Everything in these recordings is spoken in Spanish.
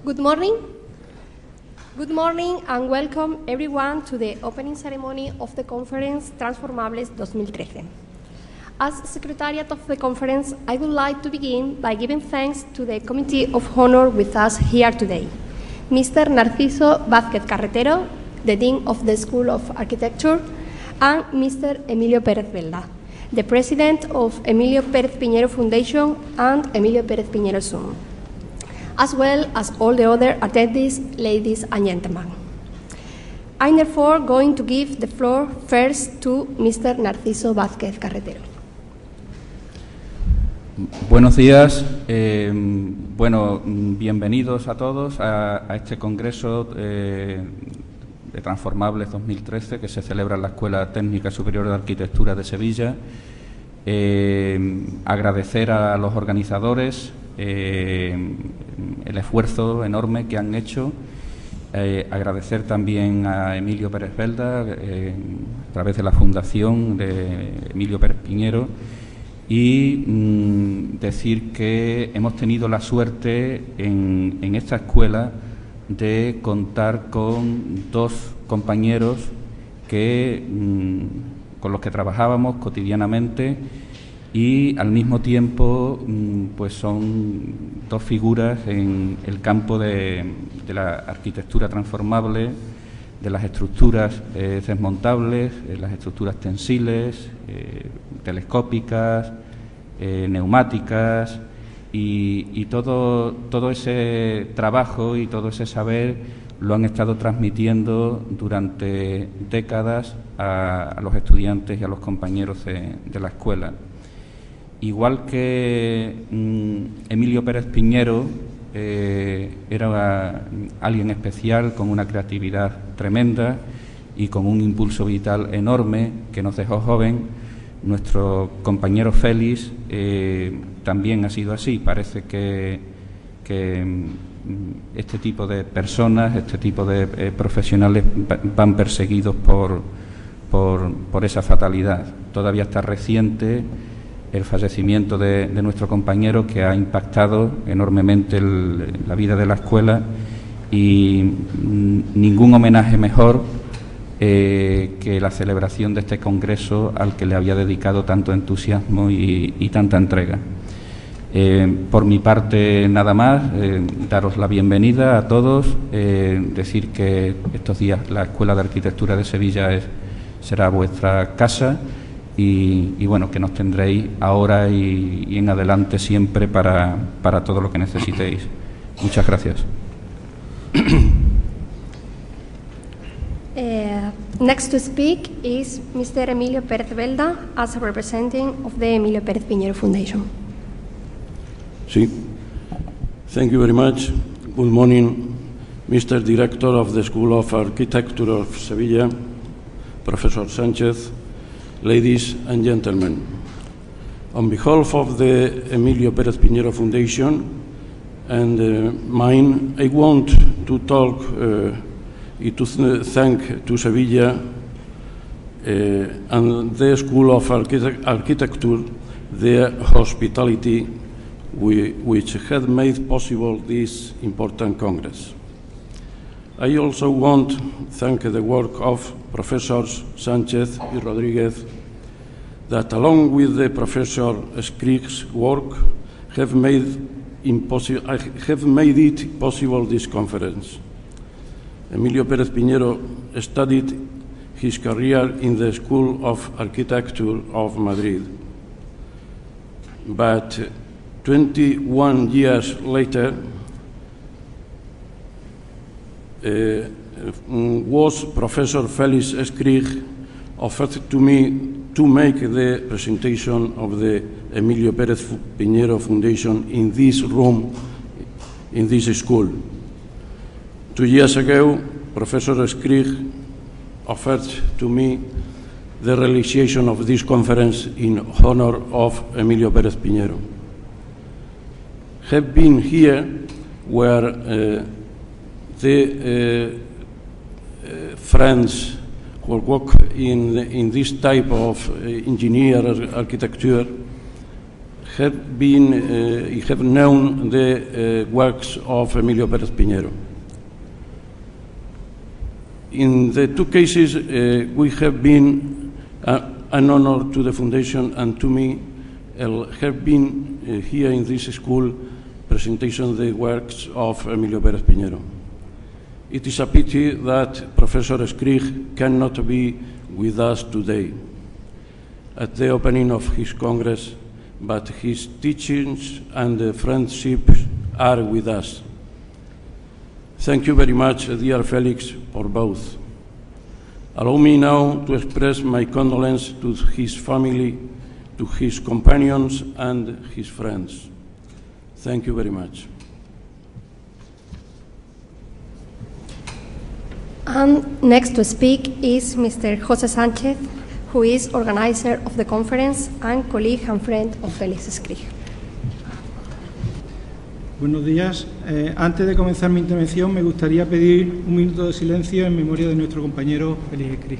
Good morning. Good morning and welcome everyone to the opening ceremony of the conference Transformables 2013. As Secretariat of the conference, I would like to begin by giving thanks to the Committee of Honor with us here today. Mr. Narciso Vázquez Carretero, the Dean of the School of Architecture, and Mr. Emilio Pérez Belda, the President of Emilio Pérez Piñero Foundation and Emilio Pérez Piñero Zoom, as well as all the other attendees, ladies and gentlemen. I'm therefore going to give the floor first to Mr. Narciso Vázquez Carretero. Buenos días, bienvenidos a todos a este Congreso de Transformables 2013 que se celebra en la Escuela Técnica Superior de Arquitectura de Sevilla. Agradecer a los organizadores el esfuerzo enorme que han hecho, agradecer también a Emilio Pérez Belda a través de la Fundación de Emilio Pérez Piñero y decir que hemos tenido la suerte en esta escuela de contar con dos compañeros con los que trabajábamos cotidianamente y al mismo tiempo pues son dos figuras en el campo de la arquitectura transformable, de las estructuras desmontables, las estructuras tensiles, telescópicas, neumáticas y todo ese trabajo y todo ese saber lo han estado transmitiendo durante décadas a los estudiantes y a los compañeros de la escuela. Igual que Emilio Pérez Piñero era alguien especial con una creatividad tremenda y con un impulso vital enorme que nos dejó joven, nuestro compañero Félix también ha sido así. Parece que este tipo de personas, este tipo de profesionales van perseguidos por esa fatalidad. Todavía está reciente el fallecimiento de nuestro compañero, que ha impactado enormemente la vida de la escuela, y ningún homenaje mejor que la celebración de este congreso al que le había dedicado tanto entusiasmo y tanta entrega. Por mi parte, nada más, daros la bienvenida a todos, decir que estos días la Escuela de Arquitectura de Sevilla será vuestra casa y bueno, que nos tendréis ahora y en adelante siempre para todo lo que necesitéis. Muchas gracias. Next to speak is Mr. Emilio Pérez Belda as a representative of the Emilio Pérez Piñero Foundation. Sí. Thank you very much. Good morning, Mr. Director of the School of Architecture of Sevilla, Professor Sánchez, ladies and gentlemen. On behalf of the Emilio Pérez Piñero Foundation and mine, I want to talk to thank to Sevilla and the School of Architecture their hospitality which had made possible this important Congress. I also want to thank the work of Professors Sánchez and Rodríguez that, along with the Professor Skrig's work, have made it possible this conference. Emilio Pérez Piñero studied his career in the School of Architecture of Madrid, but 21 years later was Professor Félix Skrig offered to me to make the presentation of the Emilio Pérez Piñero Foundation in this room, in this school. 2 years ago, Professor Skrig offered to me the realization of this conference in honor of Emilio Pérez Piñero. Have been here where the friends who work in this type of engineer architecture have known the works of Emilio Pérez Piñero. In the two cases, we have been an honor to the Foundation and to me have been here in this school presentation of the works of Emilio Pérez Piñero. It is a pity that Professor Skrig cannot be with us today at the opening of his Congress, but his teachings and friendships are with us. Thank you very much, dear Felix, for both. Allow me now to express my condolence to his family, to his companions and his friends. Thank you very much. And next to speak is Mr. José Sánchez, who is organizer of the conference and colleague and friend of Félix Skrig. Buenos días. Antes de comenzar mi intervención, me gustaría pedir un minuto de silencio en memoria de nuestro compañero Félix Skrig.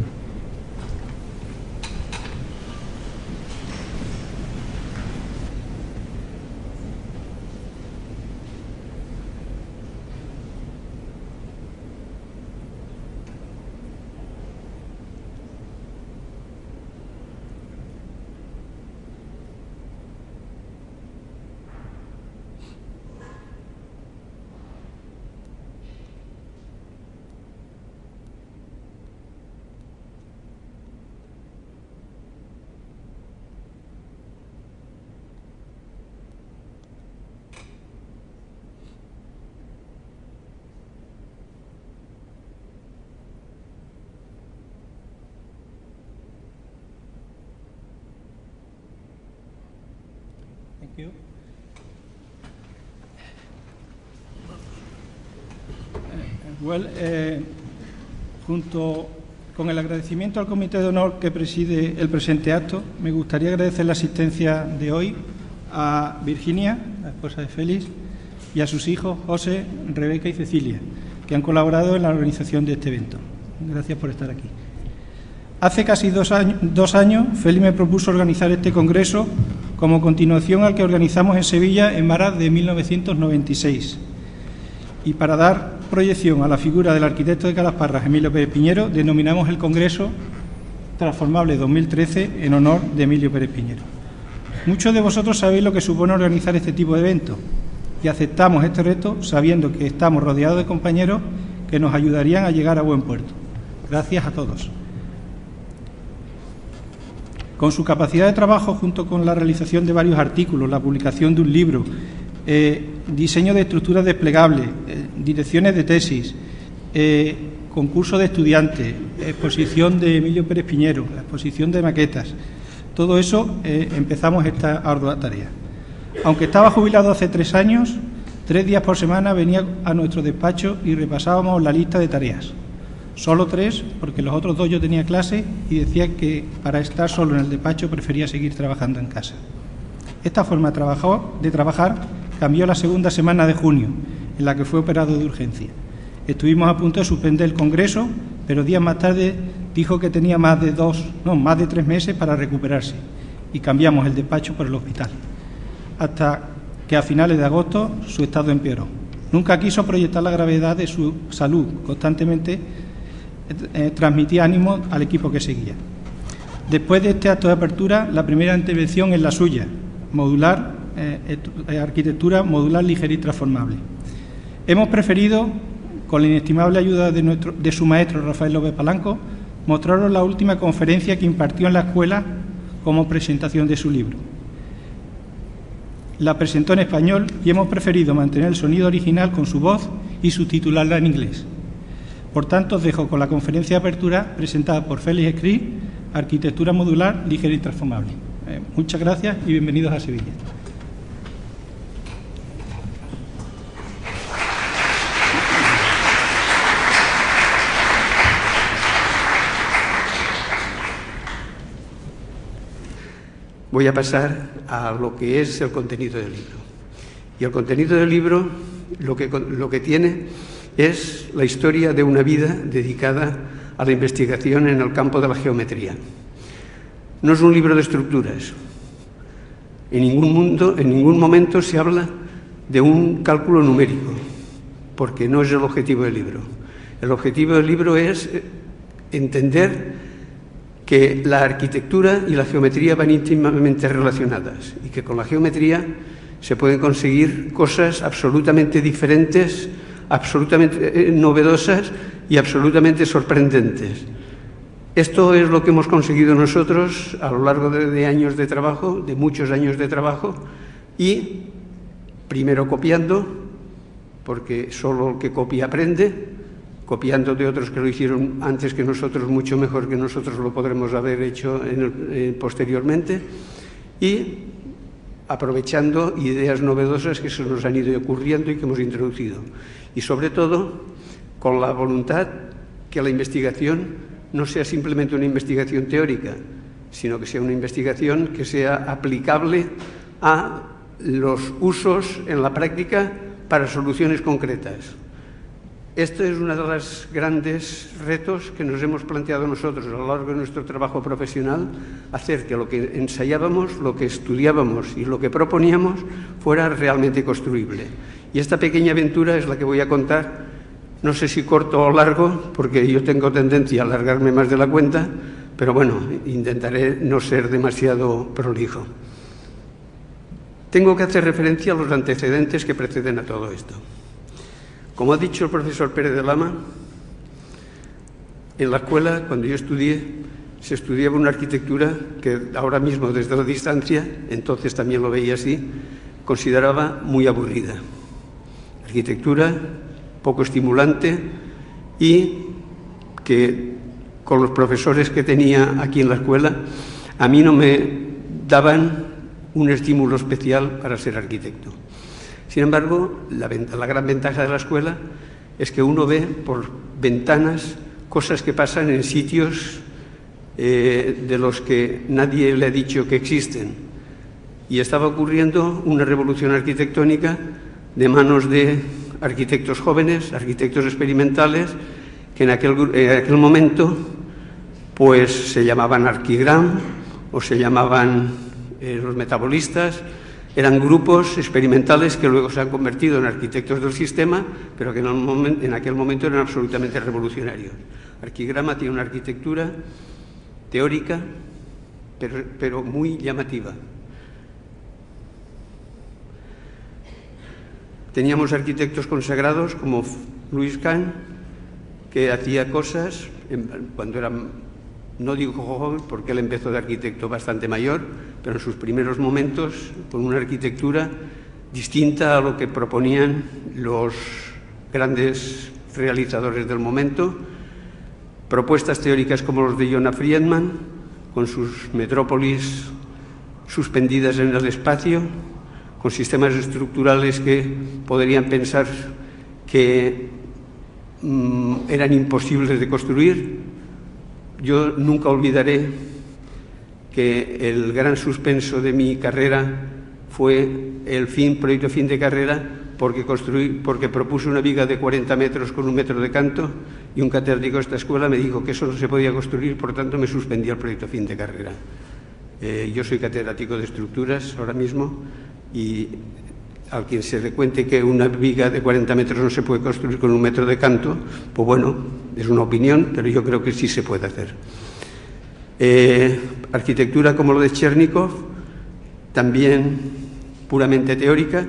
Thank you. Junto con el agradecimiento al Comité de Honor que preside el presente acto, me gustaría agradecer la asistencia de hoy a Virginia, la esposa de Félix, y a sus hijos José, Rebeca y Cecilia, que han colaborado en la organización de este evento. Gracias por estar aquí. Hace casi dos años, Félix me propuso organizar este congreso como continuación al que organizamos en Sevilla en mayo de 1996. Y para dar proyección a la figura del arquitecto de Calasparras, Emilio Pérez Piñero, denominamos el Congreso Transformable 2013 en honor de Emilio Pérez Piñero. Muchos de vosotros sabéis lo que supone organizar este tipo de eventos y aceptamos este reto sabiendo que estamos rodeados de compañeros que nos ayudarían a llegar a buen puerto. Gracias a todos. Con su capacidad de trabajo, junto con la realización de varios artículos, la publicación de un libro, diseño de estructuras desplegables, direcciones de tesis, concurso de estudiantes, exposición de Emilio Pérez Piñero, la exposición de maquetas, todo eso empezamos esta ardua tarea. Aunque estaba jubilado hace 3 años, 3 días por semana venía a nuestro despacho y repasábamos la lista de tareas. Solo 3, porque los otros 2 yo tenía clase y decía que para estar solo en el despacho prefería seguir trabajando en casa. Esta forma de trabajar cambió la segunda semana de junio, en la que fue operado de urgencia. Estuvimos a punto de suspender el congreso, pero días más tarde dijo que tenía más de 3 meses para recuperarse y cambiamos el despacho por el hospital, hasta que a finales de agosto su estado empeoró. Nunca quiso proyectar la gravedad de su salud, constantemente transmitía ánimo al equipo que seguía. Después de este acto de apertura, la primera intervención es la suya, modular, arquitectura modular, ligera y transformable. Hemos preferido, con la inestimable ayuda de su maestro Rafael López Palanco, mostraros la última conferencia que impartió en la escuela como presentación de su libro. La presentó en español y hemos preferido mantener el sonido original con su voz y subtitularla en inglés. Por tanto, os dejo con la conferencia de apertura presentada por Félix Skrig, Arquitectura modular, ligera y transformable. Muchas gracias y bienvenidos a Sevilla. Voy a pasar a lo que es el contenido del libro. Y el contenido del libro lo que tiene es la historia de una vida dedicada a la investigación en el campo de la geometría. No es un libro de estructuras, En ningún momento se habla de un cálculo numérico, porque no es el objetivo del libro. El objetivo del libro es entender que la arquitectura y la geometría van íntimamente relacionadas y que con la geometría se pueden conseguir cosas absolutamente diferentes, absolutamente novedosas y absolutamente sorprendentes. Esto es lo que hemos conseguido nosotros a lo largo de años de trabajo, de muchos años de trabajo, y primero copiando, porque solo el que copia aprende, copiando de otros que lo hicieron antes que nosotros, mucho mejor que nosotros lo podremos haber hecho posteriormente, y aprovechando ideas novedosas que se nos han ido ocurriendo y que hemos introducido. Y sobre todo, con la voluntad que la investigación no sea simplemente una investigación teórica, sino que sea una investigación que sea aplicable a los usos en la práctica para soluciones concretas. Este es uno de los grandes retos que nos hemos planteado nosotros a lo largo de nuestro trabajo profesional, hacer que lo que ensayábamos, lo que estudiábamos y lo que proponíamos fuera realmente construible. Y esta pequeña aventura es la que voy a contar, no sé si corto o largo, porque yo tengo tendencia a alargarme más de la cuenta, pero bueno, intentaré no ser demasiado prolijo. Tengo que hacer referencia a los antecedentes que preceden a todo esto. Como ha dicho el profesor Pérez de Lama, en la escuela, cuando yo estudié, se estudiaba una arquitectura que ahora mismo, desde la distancia, entonces también lo veía así, consideraba muy aburrida. Arquitectura poco estimulante y que con los profesores que tenía aquí en la escuela a mí no me daban un estímulo especial para ser arquitecto. Sin embargo, la gran ventaja de la escuela es que uno ve por ventanas cosas que pasan en sitios de los que nadie le ha dicho que existen. Y estaba ocurriendo una revolución arquitectónica de manos de arquitectos jóvenes, arquitectos experimentales, que en aquel momento pues se llamaban Arquigram o se llamaban los metabolistas. Eran grupos experimentales que luego se han convertido en arquitectos del sistema, pero que en aquel momento eran absolutamente revolucionarios. Arquigrama tiene una arquitectura teórica, pero muy llamativa. Teníamos arquitectos consagrados como Louis Kahn, que hacía cosas cuando era, no digo joven, porque él empezó de arquitecto bastante mayor, pero en sus primeros momentos con una arquitectura distinta a lo que proponían los grandes realizadores del momento. Propuestas teóricas como los de Johann Friedman, con sus metrópolis suspendidas en el espacio, con sistemas estructurales que podrían pensar que eran imposibles de construir. Yo nunca olvidaré que el gran suspenso de mi carrera fue el proyecto fin de carrera, porque propuse una viga de 40 metros con 1 metro de canto y un catedrático de esta escuela me dijo que eso no se podía construir, por tanto me suspendía el proyecto fin de carrera. Yo soy catedrático de estructuras ahora mismo y al quien se le cuente que una viga de 40 metros no se puede construir con 1 metro de canto, pues bueno, es una opinión, pero yo creo que sí se puede hacer. Arquitectura como lo de Chernikov, también puramente teórica.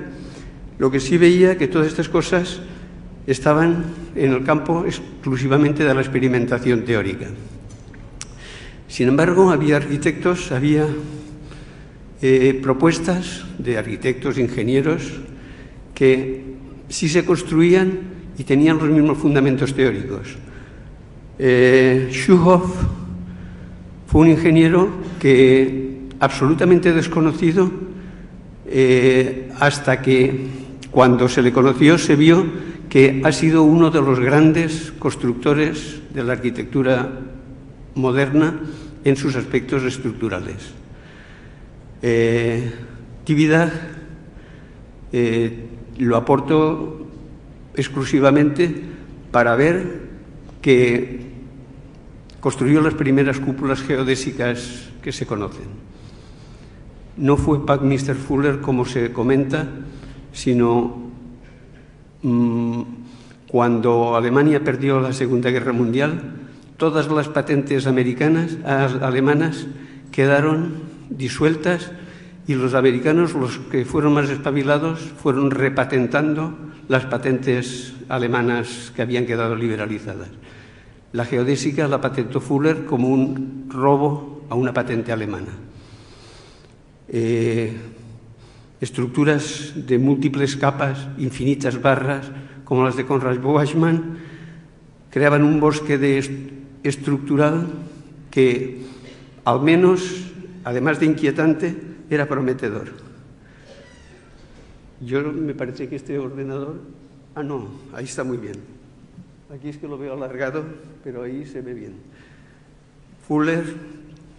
Lo que sí veía que todas estas cosas estaban en el campo exclusivamente de la experimentación teórica. Sin embargo, había arquitectos, había propuestas de arquitectos, ingenieros, que sí se construían y tenían los mismos fundamentos teóricos. Schuhoff fue un ingeniero que absolutamente desconocido, hasta que cuando se le conoció se vio que ha sido uno de los grandes constructores de la arquitectura moderna en sus aspectos estructurales. Actividad lo aporto exclusivamente para ver que construyó las primeras cúpulas geodésicas que se conocen. no fue Buckminster Fuller como se comenta, sino cuando Alemania perdió la Segunda Guerra Mundial, todas las patentes alemanas quedaron disueltas y los americanos, los que fueron más espabilados, fueron repatentando las patentes alemanas que habían quedado liberalizadas. La geodésica la patentó Fuller como un robo a una patente alemana. Estructuras de múltiples capas, infinitas barras, como las de Konrad Boachmann, creaban un bosque estructural que, al menos, además de inquietante, era prometedor. Me parece que este ordenador... Ah, no, ahí está muy bien. Aquí es que lo veo alargado, pero ahí se ve bien. Fuller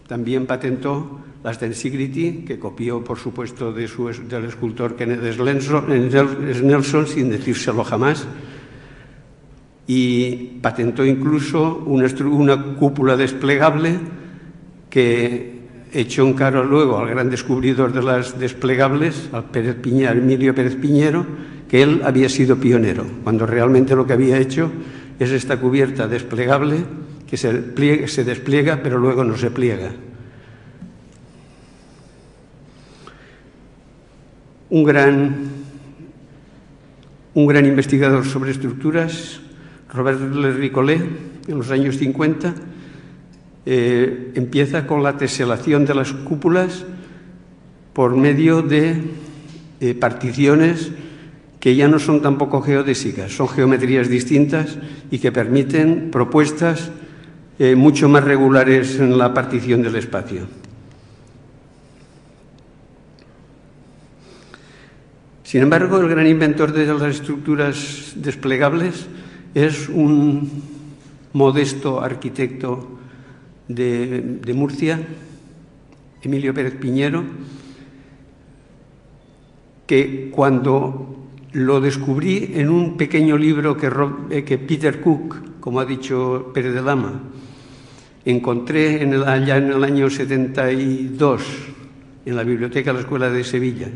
también patentó las Tensegrity, que copió, por supuesto, del escultor Kenneth Snelson, sin decírselo jamás, y patentó incluso una cúpula desplegable que echó en cara luego al gran descubridor de las desplegables, al Emilio Pérez Piñero, que él había sido pionero, cuando realmente lo que había hecho es esta cubierta desplegable que se despliega, pero luego no se pliega. Un gran investigador sobre estructuras, Robert Ricollet, en los años 50, empieza con la teselación de las cúpulas por medio de particiones que ya no son tampoco geodésicas, son geometrías distintas y que permiten propuestas mucho más regulares en la partición del espacio. Sin embargo, el gran inventor de las estructuras desplegables es un modesto arquitecto de Murcia, Emilio Pérez Piñero, que cuando lo descubrí en un pequeño libro que Peter Cook, como ha dicho Pérez de Lama, encontré ya en el año 72 en la biblioteca de la Escuela de Sevilla,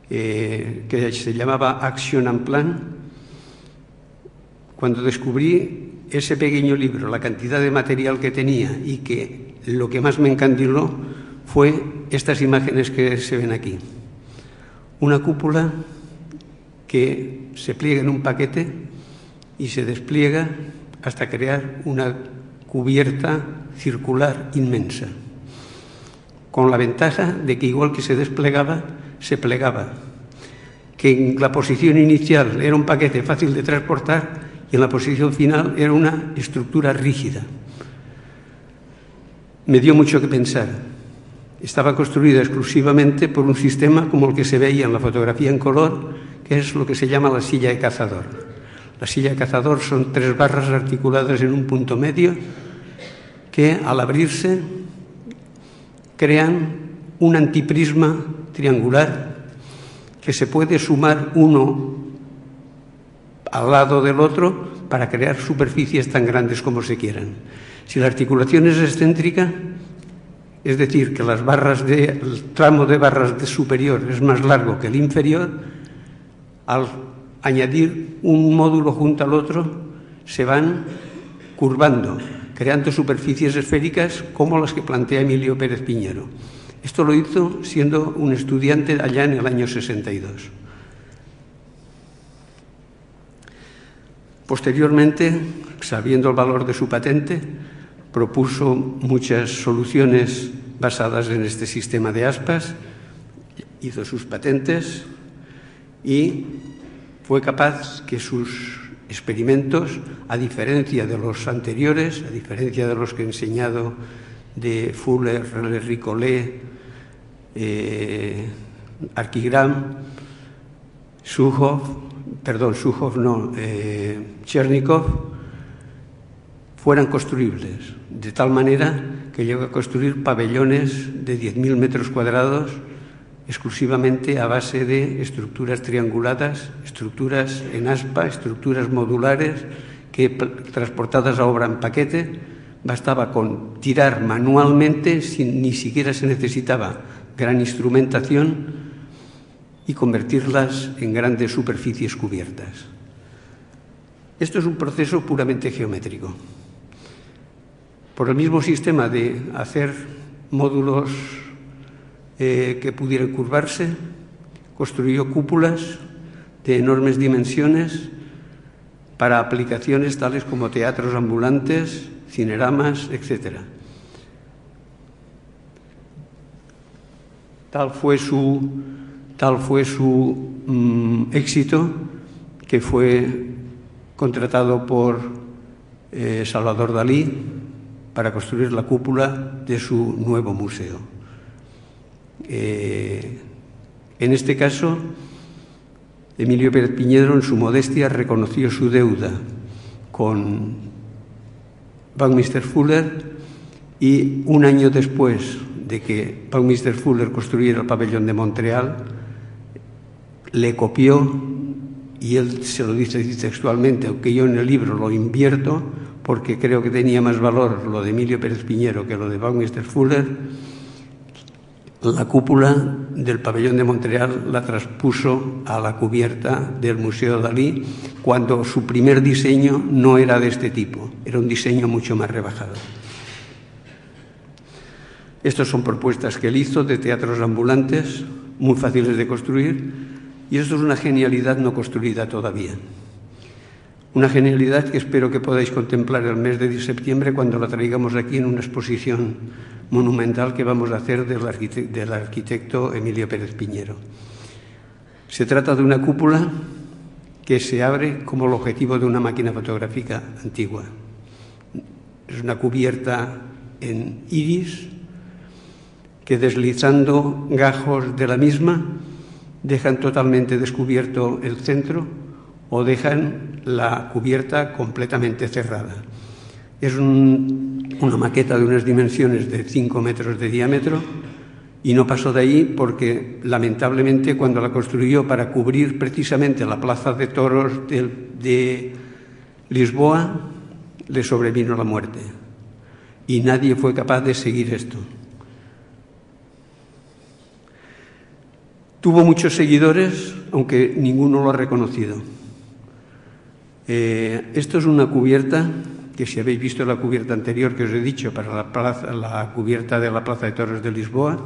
que se llamaba Action and Plan. Cuando descubrí ese pequeño libro, la cantidad de material que tenía y que lo que más me encandiló fue estas imágenes que se ven aquí. Una cúpula que se pliega en un paquete y se despliega hasta crear una cubierta circular inmensa, con la ventaja de que igual que se desplegaba, se plegaba, que en la posición inicial era un paquete fácil de transportar y en la posición final era una estructura rígida. Me dio mucho que pensar. Estaba construida exclusivamente por un sistema como el que se veía en la fotografía en color, que es lo que se llama la silla de cazador. La silla de cazador son 3 barras articuladas en un punto medio que, al abrirse, crean un antiprisma triangular que se puede sumar uno al lado del otro para crear superficies tan grandes como se quieran. Si la articulación es excéntrica, es decir, que el tramo de barras de superior es más largo que el inferior, al añadir un módulo junto al otro, se van curvando, creando superficies esféricas como las que plantea Emilio Pérez Piñero. Esto lo hizo siendo un estudiante allá en el año 62. Posteriormente, sabiendo el valor de su patente, propuso muchas soluciones basadas en este sistema de aspas, hizo sus patentes y fue capaz que sus experimentos, a diferencia de los anteriores, a diferencia de los que he enseñado de Fuller, Ricollet, Archigram, Chernikov, fueran construibles, de tal manera que llegó a construir pabellones de 10.000 metros cuadrados exclusivamente a base de estructuras trianguladas, estructuras en aspa, estructuras modulares que, transportadas a obra en paquete, bastaba con tirar manualmente, ni siquiera se necesitaba gran instrumentación y convertirlas en grandes superficies cubiertas. Esto es un proceso puramente geométrico. Por el mismo sistema de hacer módulos que pudieran curvarse, construyó cúpulas de enormes dimensiones para aplicaciones tales como teatros ambulantes, cineramas, etc. Tal fue su éxito que fue contratado por Salvador Dalí para construir la cúpula de su nuevo museo. En este caso, Emilio Pérez Piñero, en su modestia, reconoció su deuda con Buckminster Fuller y un año después de que Buckminster Fuller construyera el pabellón de Montreal, le copió, y él se lo dice textualmente, aunque yo en el libro lo invierto porque creo que tenía más valor lo de Emilio Pérez Piñero que lo de Buckminster Fuller. La cúpula del pabellón de Montreal la traspuso a la cubierta del Museo Dalí cuando su primer diseño no era de este tipo, era un diseño mucho más rebajado. Estas son propuestas que él hizo de teatros ambulantes, muy fáciles de construir, y esto es una genialidad no construida todavía. Una genialidad que espero que podáis contemplar el mes de septiembre cuando la traigamos aquí en una exposición monumental que vamos a hacer del arquitecto Emilio Pérez Piñero. Se trata de una cúpula que se abre como el objetivo de una máquina fotográfica antigua. Es una cubierta en iris que, deslizando gajos de la misma, dejan totalmente descubierto el centro o dejan la cubierta completamente cerrada. Es una maqueta de unas dimensiones de 5 metros de diámetro y no pasó de ahí porque, lamentablemente, cuando la construyó para cubrir precisamente la plaza de toros de Lisboa, le sobrevino la muerte y nadie fue capaz de seguir esto. Tuvo muchos seguidores, aunque ninguno lo ha reconocido. Esto es una cubierta que, si habéis visto la cubierta anterior que os he dicho para la cubierta de la Plaza de Toros de Lisboa,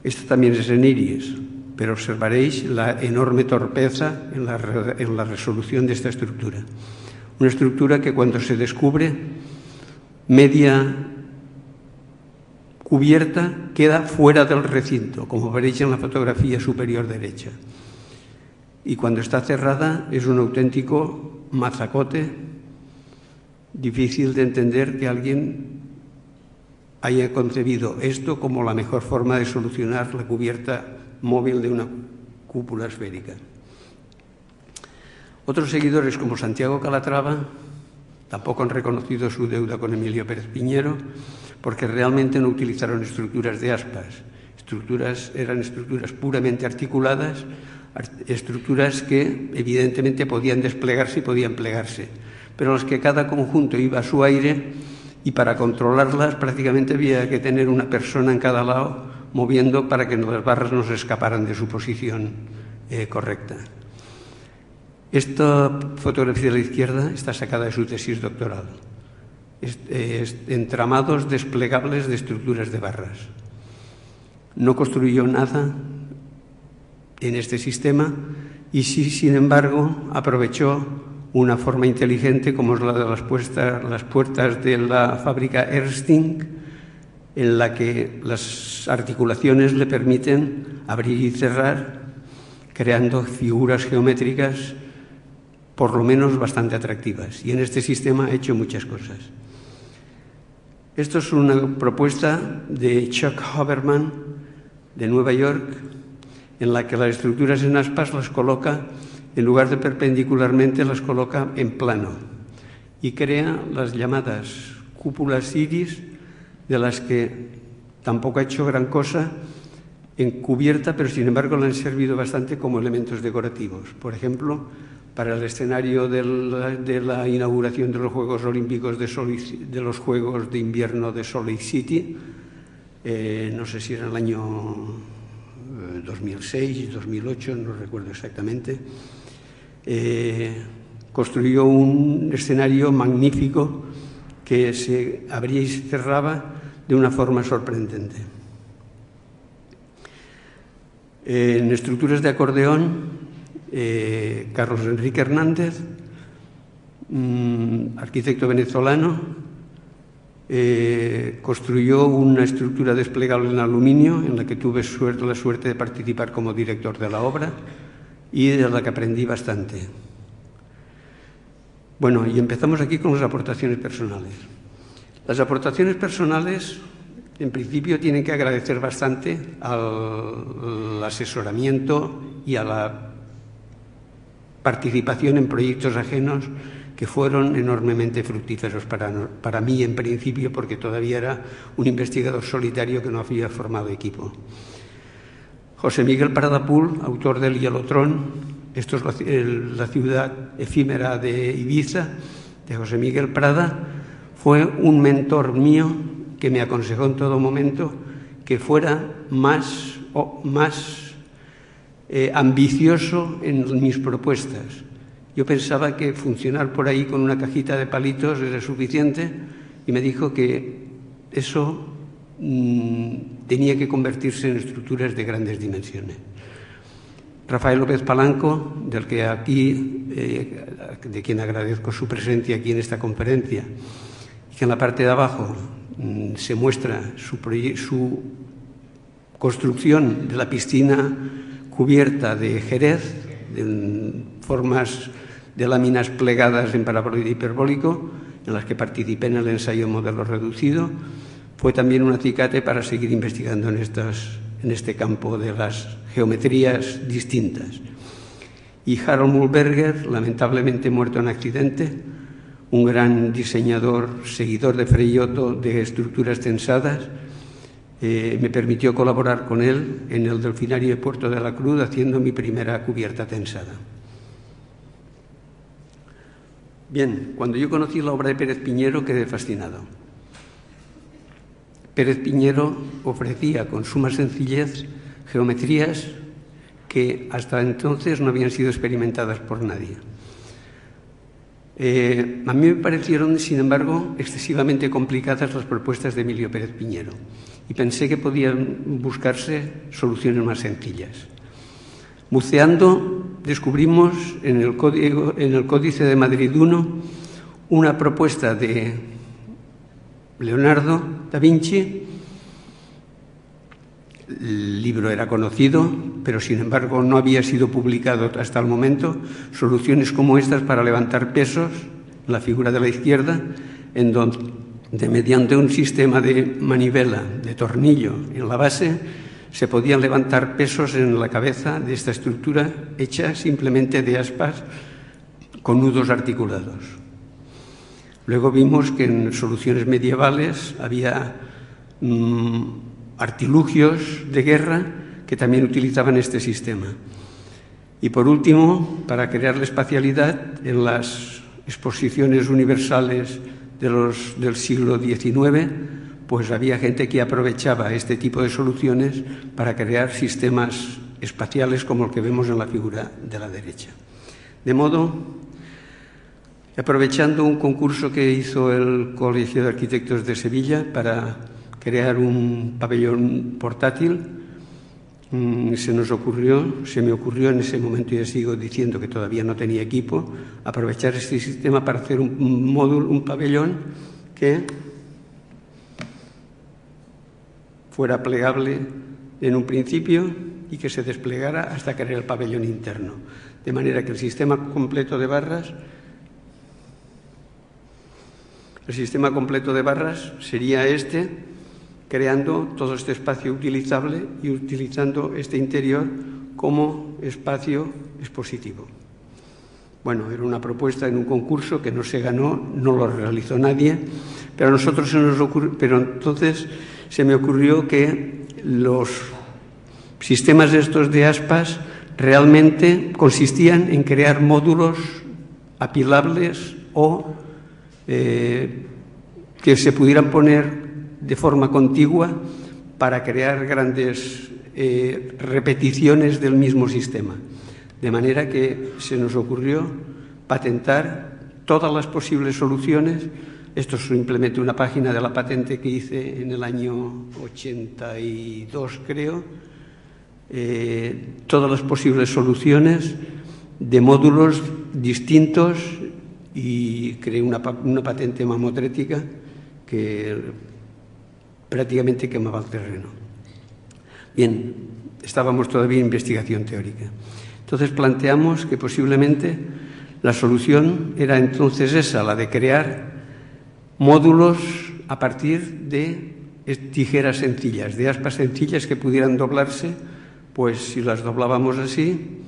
esta también es en iris, pero observaréis la enorme torpeza en la resolución de esta estructura. Una estructura que, cuando se descubre, media cubierta queda fuera del recinto, como veréis en la fotografía superior derecha. Y cuando está cerrada es un auténtico mazacote, difícil de entender que alguien haya concebido esto como la mejor forma de solucionar la cubierta móvil de una cúpula esférica. Otros seguidores, como Santiago Calatrava, tampoco han reconocido su deuda con Emilio Pérez Piñero, porque realmente no utilizaron estructuras de aspas. Eran estructuras puramente articuladas, estructuras que evidentemente podían desplegarse y podían plegarse, pero las que cada conjunto iba a su aire y para controlarlas prácticamente había que tener una persona en cada lado moviendo para que las barras no se escaparan de su posición correcta. Esta fotografía de la izquierda está sacada de su tesis doctoral. Entramados desplegables de estructuras de barras. No construyó nada en este sistema y sí, sin embargo, aprovechó una forma inteligente como es la de las puertas de la fábrica Erskine, en la que las articulaciones le permiten abrir y cerrar, creando figuras geométricas por lo menos bastante atractivas. Y en este sistema ha hecho muchas cosas. Esto es una propuesta de Chuck Hoberman de Nueva York, en la que las estructuras en aspas las coloca, en lugar de perpendicularmente, las coloca en plano y crea las llamadas cúpulas iris, de las que tampoco ha hecho gran cosa en cubierta, pero sin embargo le han servido bastante como elementos decorativos. Por ejemplo, para el escenario de la inauguración de los Juegos Olímpicos de los Juegos de Invierno de Salt Lake City, no sé si era el año 2006, 2008, no recuerdo exactamente, construyó un escenario magnífico que se abría y se cerraba de una forma sorprendente. En estructuras de acordeón, Carlos Enrique Hernández, arquitecto venezolano, construyó una estructura desplegable en aluminio en la que tuve la suerte de participar como director de la obra y de la que aprendí bastante. Bueno, y empezamos aquí con las aportaciones personales. Las aportaciones personales, en principio, tienen que agradecer bastante al asesoramiento y a la participación en proyectos ajenos que fueron enormemente fructíferos para mí, en principio, porque todavía era un investigador solitario que no había formado equipo. José Miguel Prada Pool, autor del Hielotrón, esto es la ciudad efímera de Ibiza, de José Miguel Prada, fue un mentor mío que me aconsejó en todo momento que fuera más ambicioso en mis propuestas. Yo pensaba que funcionar por ahí con una cajita de palitos era suficiente y me dijo que eso tenía que convertirse en estructuras de grandes dimensiones. Rafael López Palanco, de quien agradezco su presencia aquí en esta conferencia, que en la parte de abajo se muestra su construcción de la piscina cubierta de Jerez, en formas de láminas plegadas en paraboloide hiperbólico, en las que participé en el ensayo modelo reducido. Fue también un acicate para seguir investigando en este campo de las geometrías distintas. Y Harold Mühlberger, lamentablemente muerto en accidente, un gran diseñador, seguidor de Frei Otto de estructuras tensadas, me permitió colaborar con él en el Delfinario de Puerto de la Cruz haciendo mi primera cubierta tensada. Bien, cuando yo conocí la obra de Pérez Piñero quedé fascinado. Pérez Piñero ofrecía con suma sencillez geometrías que hasta entonces no habían sido experimentadas por nadie. A mí me parecieron, sin embargo, excesivamente complicadas las propuestas de Emilio Pérez Piñero y pensé que podían buscarse soluciones más sencillas. Buceando, descubrimos en el Códice de Madrid I una propuesta de Leonardo da Vinci. El libro era conocido, pero sin embargo no había sido publicado hasta el momento. Soluciones como estas para levantar pesos, la figura de la izquierda, en donde mediante un sistema de manivela, de tornillo en la base, se podían levantar pesos en la cabeza de esta estructura hecha simplemente de aspas con nudos articulados. Luego vimos que en soluciones medievales había artilugios de guerra que también utilizaban este sistema. Y por último, para crear la espacialidad, en las exposiciones universales del siglo XIX, pues había gente que aprovechaba este tipo de soluciones para crear sistemas espaciales como el que vemos en la figura de la derecha. De modo, aprovechando un concurso que hizo el Colegio de Arquitectos de Sevilla para crear un pabellón portátil, se me ocurrió en ese momento, y ya sigo diciendo que todavía no tenía equipo, aprovechar este sistema para hacer un pabellón que fuera plegable en un principio y que se desplegara hasta crear el pabellón interno. De manera que el sistema completo de barras sería este, creando todo este espacio utilizable y utilizando este interior como espacio expositivo. Bueno, era una propuesta en un concurso que no se ganó, no lo realizó nadie, pero a nosotros entonces se me ocurrió que los sistemas estos de aspas realmente consistían en crear módulos apilables o que se pudieran poner de forma contigua para crear grandes repeticiones del mismo sistema. De manera que se nos ocurrió patentar todas las posibles soluciones. Esto es simplemente una página de la patente que hice en el año 82, creo. Todas las posibles soluciones de módulos distintos, y creé una patente mamotrética que prácticamente quemaba el terreno. Bien, estábamos todavía en investigación teórica. Entonces planteamos que posiblemente la solución era entonces esa, la de crear módulos a partir de tijeras sencillas, de aspas sencillas que pudieran doblarse. Pues si las doblábamos así,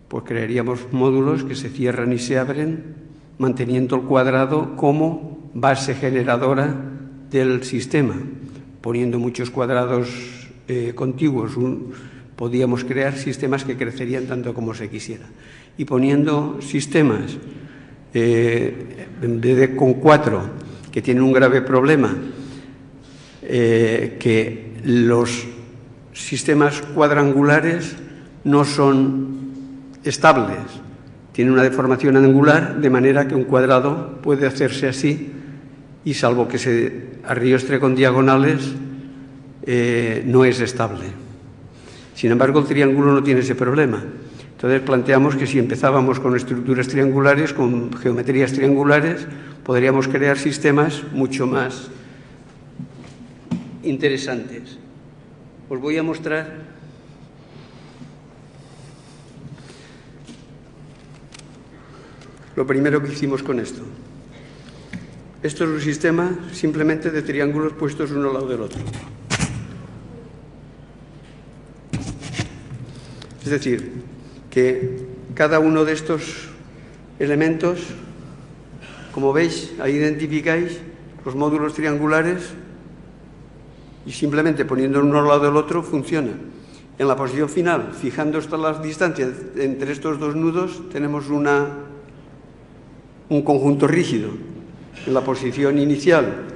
pues crearíamos módulos que se cierran y se abren, manteniendo el cuadrado como base generadora del sistema. Poniendo muchos cuadrados contiguos, podíamos crear sistemas que crecerían tanto como se quisiera. Y poniendo sistemas con 4 que tienen un grave problema, que los sistemas cuadrangulares no son estables, tienen una deformación angular, de manera que un cuadrado puede hacerse así y, salvo que se arriostre con diagonales, no es estable. Sin embargo, el triángulo no tiene ese problema. Entonces planteamos que si empezábamos con estructuras triangulares, con geometrías triangulares, podríamos crear sistemas mucho más interesantes. Os voy a mostrar lo primero que hicimos con esto. Esto es un sistema simplemente de triángulos puestos uno al lado del otro. Es decir, que cada uno de estos elementos, como veis, ahí identificáis los módulos triangulares y simplemente poniendo uno al lado del otro funciona. En la posición final, fijando las distancias entre estos dos nudos, tenemos un conjunto rígido. En la posición inicial,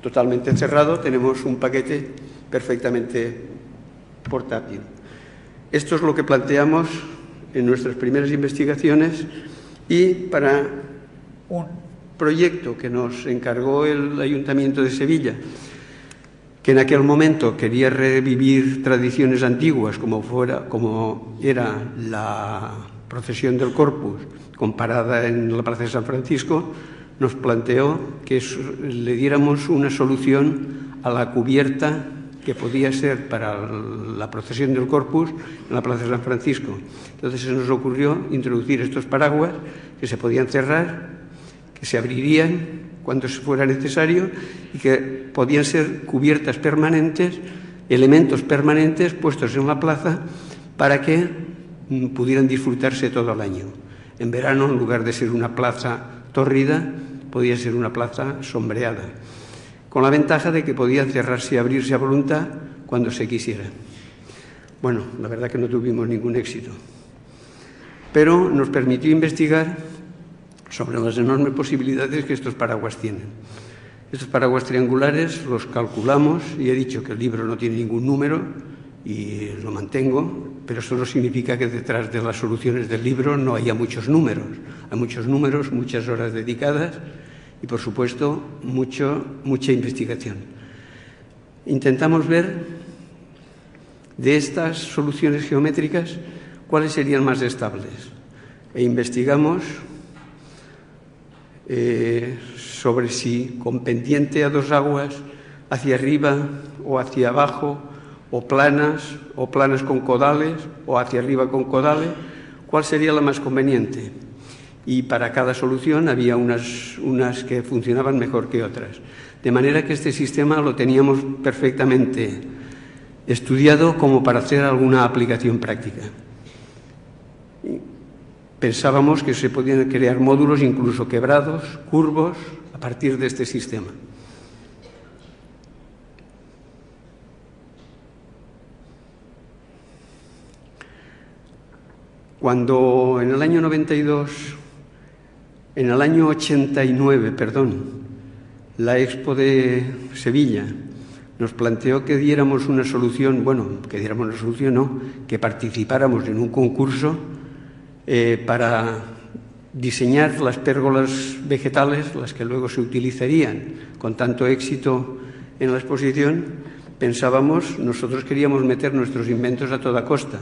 totalmente cerrado, tenemos un paquete perfectamente portátil. Esto es lo que planteamos en nuestras primeras investigaciones, y para un proyecto que nos encargó el Ayuntamiento de Sevilla, que en aquel momento quería revivir tradiciones antiguas como era la procesión del Corpus comparada en la Plaza de San Francisco, nos planteó que le diéramos una solución a la cubierta que podía ser para la procesión del Corpus en la Plaza de San Francisco. Entonces se nos ocurrió introducir estos paraguas que se podían cerrar, que se abrirían cuando fuera necesario y que podían ser cubiertas permanentes, elementos permanentes puestos en la plaza para que pudieran disfrutarse todo el año. En verano, en lugar de ser una plaza tórrida, podía ser una plaza sombreada, con la ventaja de que podían cerrarse y abrirse a voluntad cuando se quisiera. Bueno, la verdad que no tuvimos ningún éxito, pero nos permitió investigar sobre las enormes posibilidades que estos paraguas tienen. Estos paraguas triangulares los calculamos, y he dicho que el libro no tiene ningún número, y lo mantengo, pero eso no significa que detrás de las soluciones del libro no haya muchos números. Hay muchos números, muchas horas dedicadas y, por supuesto, mucha investigación. Intentamos ver de estas soluciones geométricas cuáles serían más estables, e investigamos sobre si con pendiente a dos aguas hacia arriba o hacia abajo, o planas con codales, o hacia arriba con codales, cuál sería la más conveniente. Y para cada solución había unas que funcionaban mejor que otras. De manera que este sistema lo teníamos perfectamente estudiado como para hacer alguna aplicación práctica. Pensábamos que se podían crear módulos incluso quebrados, curvos, a partir de este sistema. Cuando en el año 89, la Expo de Sevilla nos planteó que diéramos una solución, que participáramos en un concurso para diseñar las pérgolas vegetales, las que luego se utilizarían con tanto éxito en la exposición. Nosotros queríamos meter nuestros inventos a toda costa.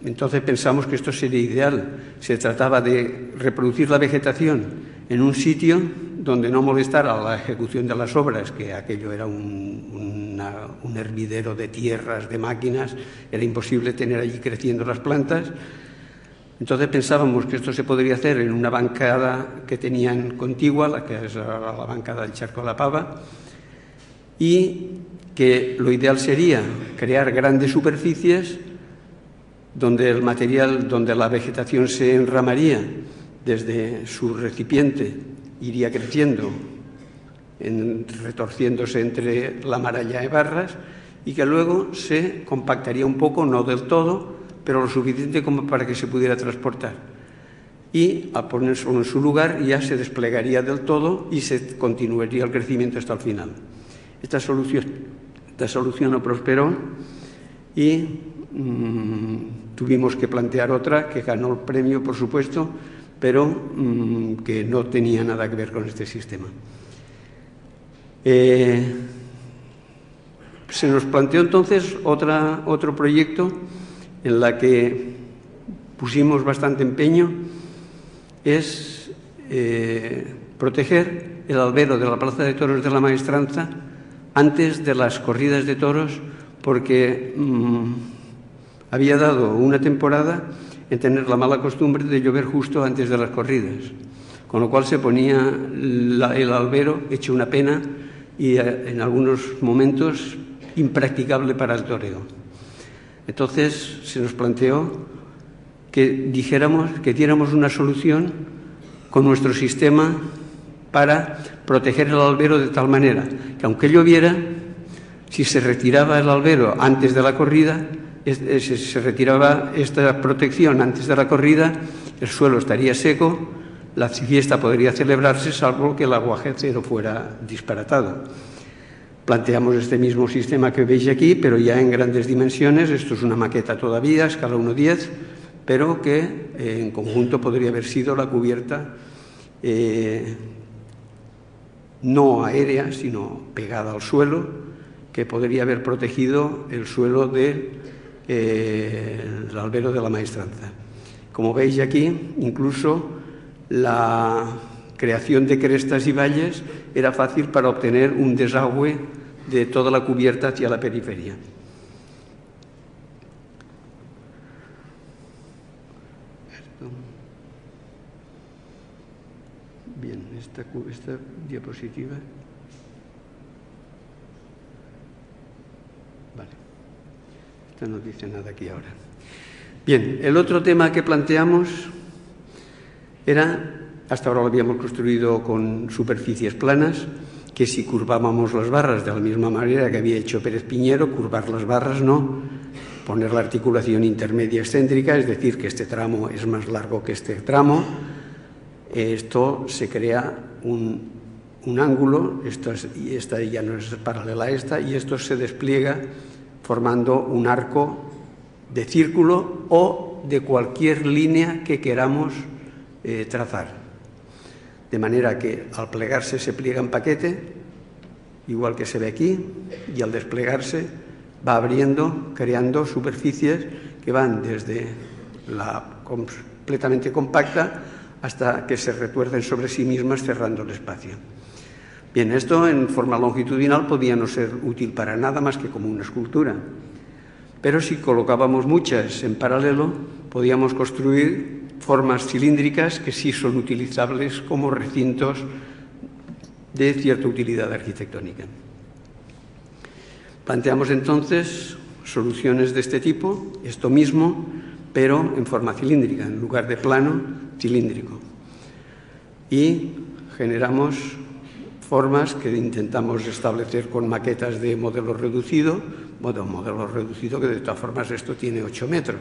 Entonces pensamos que esto sería ideal. Se trataba de reproducir la vegetación en un sitio donde no molestara la ejecución de las obras, que aquello era un hervidero de tierras, de máquinas, era imposible tener allí creciendo las plantas. Entonces pensábamos que esto se podría hacer en una bancada que tenían contigua, la que es la bancada del Charco de la Pava, y que lo ideal sería crear grandes superficies donde el material, donde la vegetación se enramaría desde su recipiente, iría creciendo, retorciéndose entre la maralla de barras, y que luego se compactaría un poco, no del todo, pero lo suficiente como para que se pudiera transportar. Y al ponerlo en su lugar ya se desplegaría del todo y se continuaría el crecimiento hasta el final. Esta solución no prosperó y tuvimos que plantear otra que ganó el premio, por supuesto, pero que no tenía nada que ver con este sistema. Se nos planteó entonces otro proyecto en la que pusimos bastante empeño, es proteger el albero de la Plaza de Toros de la Maestranza antes de las corridas de toros, porque había dado una temporada en tener la mala costumbre de llover justo antes de las corridas, con lo cual se ponía el albero hecho una pena y en algunos momentos impracticable para el toreo. Entonces se nos planteó que diéramos una solución con nuestro sistema para proteger el albero de tal manera que, aunque lloviera, si se retiraba el albero antes de la corrida, se retiraba esta protección antes de la corrida, el suelo estaría seco, la fiesta podría celebrarse, salvo que el aguacero fuera disparatado. Planteamos este mismo sistema que veis aquí, pero ya en grandes dimensiones. Esto es una maqueta todavía, escala 1:10, pero que en conjunto podría haber sido la cubierta no aérea, sino pegada al suelo, que podría haber protegido el suelo del albero de la Maestranza. Como veis aquí, incluso la creación de crestas y valles era fácil para obtener un desagüe de toda la cubierta hacia la periferia. Bien, esta diapositiva. Vale. Esta no dice nada aquí ahora. Bien, el otro tema que planteamos era, hasta ahora lo habíamos construido con superficies planas, que si curvábamos las barras de la misma manera que había hecho Pérez Piñero, curvar las barras no, poner la articulación intermedia excéntrica, es decir, que este tramo es más largo que este tramo. Esto se crea un ángulo, y esta ya no es paralela a esta, y esto se despliega formando un arco de círculo o de cualquier línea que queramos trazar. De manera que al plegarse se pliega en paquete, igual que se ve aquí, y al desplegarse va abriendo, creando superficies que van desde la completamente compacta hasta que se retuercen sobre sí mismas, cerrando el espacio. Bien, esto en forma longitudinal podía no ser útil para nada más que como una escultura, pero si colocábamos muchas en paralelo, podíamos construir formas cilíndricas que sí son utilizables como recintos de cierta utilidad arquitectónica. Planteamos entonces soluciones de este tipo, esto mismo, pero en forma cilíndrica, en lugar de plano, cilíndrico. Y generamos formas que intentamos establecer con maquetas de modelo reducido, que de todas formas esto tiene 8 metros.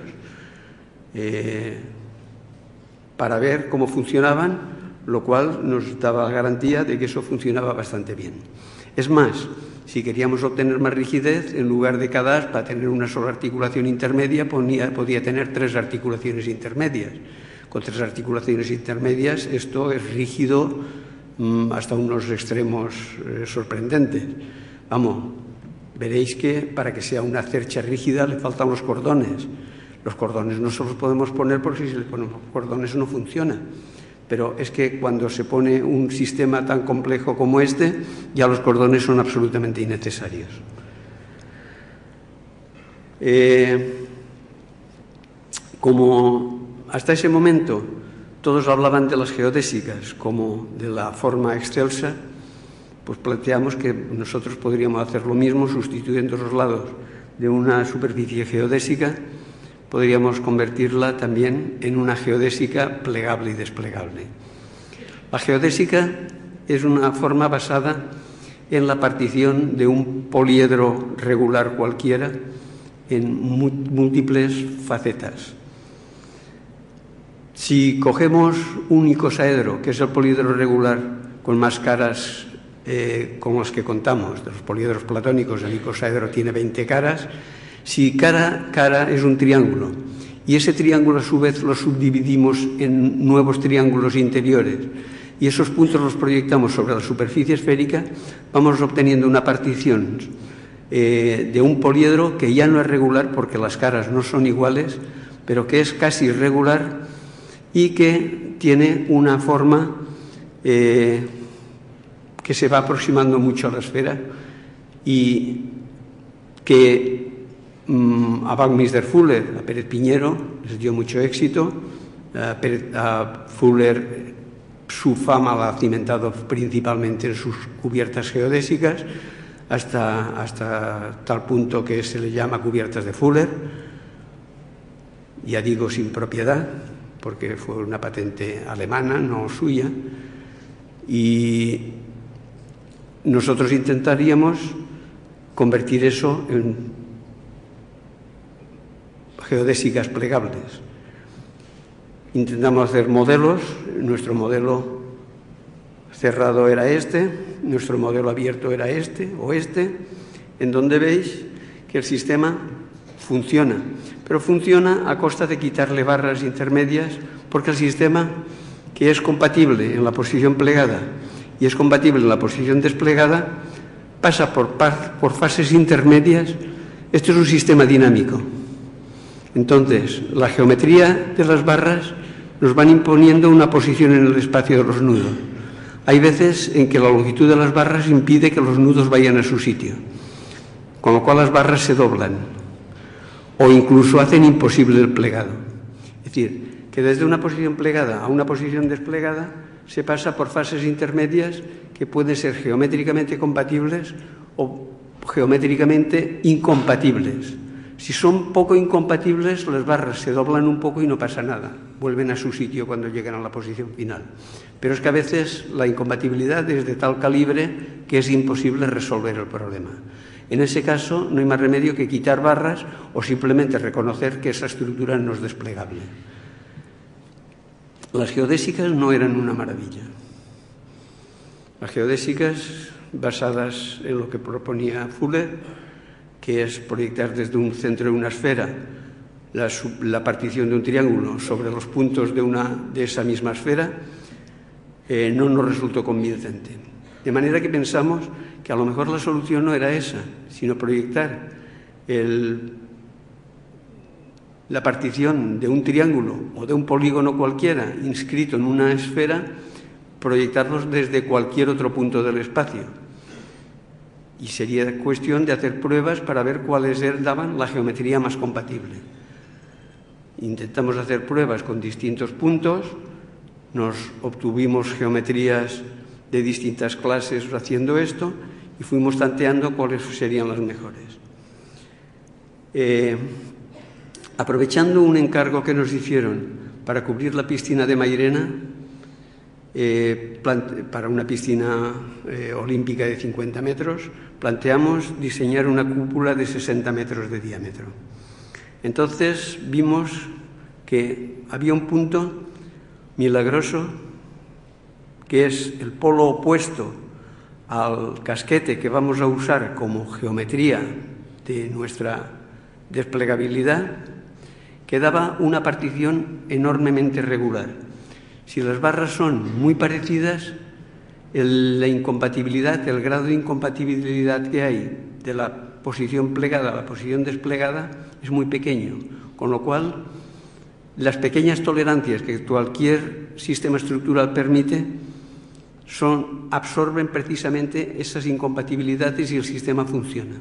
Para ver cómo funcionaban, lo cual nos daba garantía de que eso funcionaba bastante bien. Es más, si queríamos obtener más rigidez, en lugar de cada aspa tener una sola articulación intermedia, podía tener 3 articulaciones intermedias. Con 3 articulaciones intermedias esto es rígido hasta unos extremos sorprendentes. Vamos, veréis que para que sea una cercha rígida le faltan los cordones. Los cordones no se los podemos poner porque si se le ponen cordones no funciona. Pero es que cuando se pone un sistema tan complejo como este, ya los cordones son absolutamente innecesarios. Como hasta ese momento todos hablaban de las geodésicas como de la forma excelsa, pues planteamos que nosotros podríamos hacer lo mismo sustituyendo los lados de una superficie geodésica. Podríamos convertirla también en una geodésica plegable y desplegable. La geodésica es una forma basada en la partición de un poliedro regular cualquiera en múltiples facetas. Si cogemos un icosaedro, que es el poliedro regular con más caras con las que contamos, de los poliedros platónicos, el icosaedro tiene 20 caras. Si cara es un triángulo y ese triángulo a su vez lo subdividimos en nuevos triángulos interiores y esos puntos los proyectamos sobre la superficie esférica, vamos obteniendo una partición de un poliedro que ya no es regular porque las caras no son iguales, pero que es casi irregular y que tiene una forma que se va aproximando mucho a la esfera y que a Buckminster Fuller, a Pérez Piñero, les dio mucho éxito. A Fuller su fama la ha cimentado principalmente en sus cubiertas geodésicas, hasta tal punto que se le llama cubiertas de Fuller. Ya digo sin propiedad, porque fue una patente alemana, no suya. Y nosotros intentaríamos convertir eso en geodésicas plegables. Intentamos hacer modelos. Nuestro modelo cerrado era este, nuestro modelo abierto era este o este, en donde veis que el sistema funciona, pero funciona a costa de quitarle barras intermedias, porque el sistema, que es compatible en la posición plegada y es compatible en la posición desplegada, pasa por fases intermedias. Esto es un sistema dinámico. Entonces, la geometría de las barras nos van imponiendo una posición en el espacio de los nudos. Hay veces en que la longitud de las barras impide que los nudos vayan a su sitio, con lo cual las barras se doblan o incluso hacen imposible el plegado. Es decir, que desde una posición plegada a una posición desplegada se pasa por fases intermedias que pueden ser geométricamente compatibles o geométricamente incompatibles. Si son poco incompatibles, las barras se doblan un poco y no pasa nada. Vuelven a su sitio cuando llegan a la posición final. Pero es que a veces la incompatibilidad es de tal calibre que es imposible resolver el problema. En ese caso, no hay más remedio que quitar barras o simplemente reconocer que esa estructura no es desplegable. Las geodésicas no eran una maravilla. Las geodésicas, basadas en lo que proponía Fuller, que es proyectar desde un centro de una esfera la partición de un triángulo sobre los puntos de esa misma esfera, no nos resultó convincente. De manera que pensamos que a lo mejor la solución no era esa, sino proyectar la partición de un triángulo o de un polígono cualquiera inscrito en una esfera, proyectarlos desde cualquier otro punto del espacio. Y sería cuestión de hacer pruebas para ver cuáles daban la geometría más compatible. Intentamos hacer pruebas con distintos puntos, nos obtuvimos geometrías de distintas clases haciendo esto y fuimos tanteando cuáles serían las mejores. Aprovechando un encargo que nos hicieron para cubrir la piscina de Mairena, para una piscina olímpica de 50 metros, planteamos diseñar una cúpula de 60 metros de diámetro. Entonces vimos que había un punto milagroso que es el polo opuesto al casquete que vamos a usar como geometría de nuestra desplegabilidad, quedaba una partición enormemente regular. Si las barras son muy parecidas, la incompatibilidad, el grado de incompatibilidad que hay de la posición plegada a la posición desplegada es muy pequeño, con lo cual las pequeñas tolerancias que cualquier sistema estructural permite absorben precisamente esas incompatibilidades y el sistema funciona.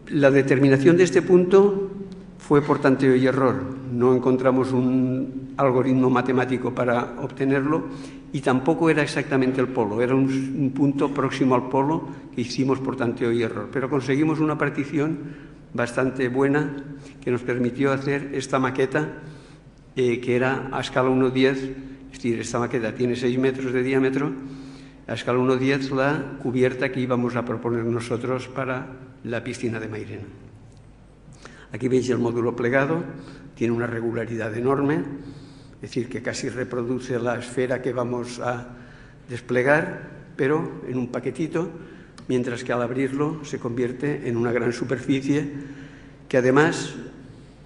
La determinación de este punto fue por tanteo y error. No encontramos un algoritmo matemático para obtenerlo y tampoco era exactamente el polo, era un punto próximo al polo que hicimos por tanteo y error. Pero conseguimos una partición bastante buena que nos permitió hacer esta maqueta que era a escala 1:10, es decir, esta maqueta tiene 6 metros de diámetro, a escala 1:10 la cubierta que íbamos a proponer nosotros para la piscina de Mairena. Aquí veis el módulo plegado, tiene una regularidad enorme, es decir, que casi reproduce la esfera que vamos a desplegar, pero en un paquetito, mientras que al abrirlo se convierte en una gran superficie que además,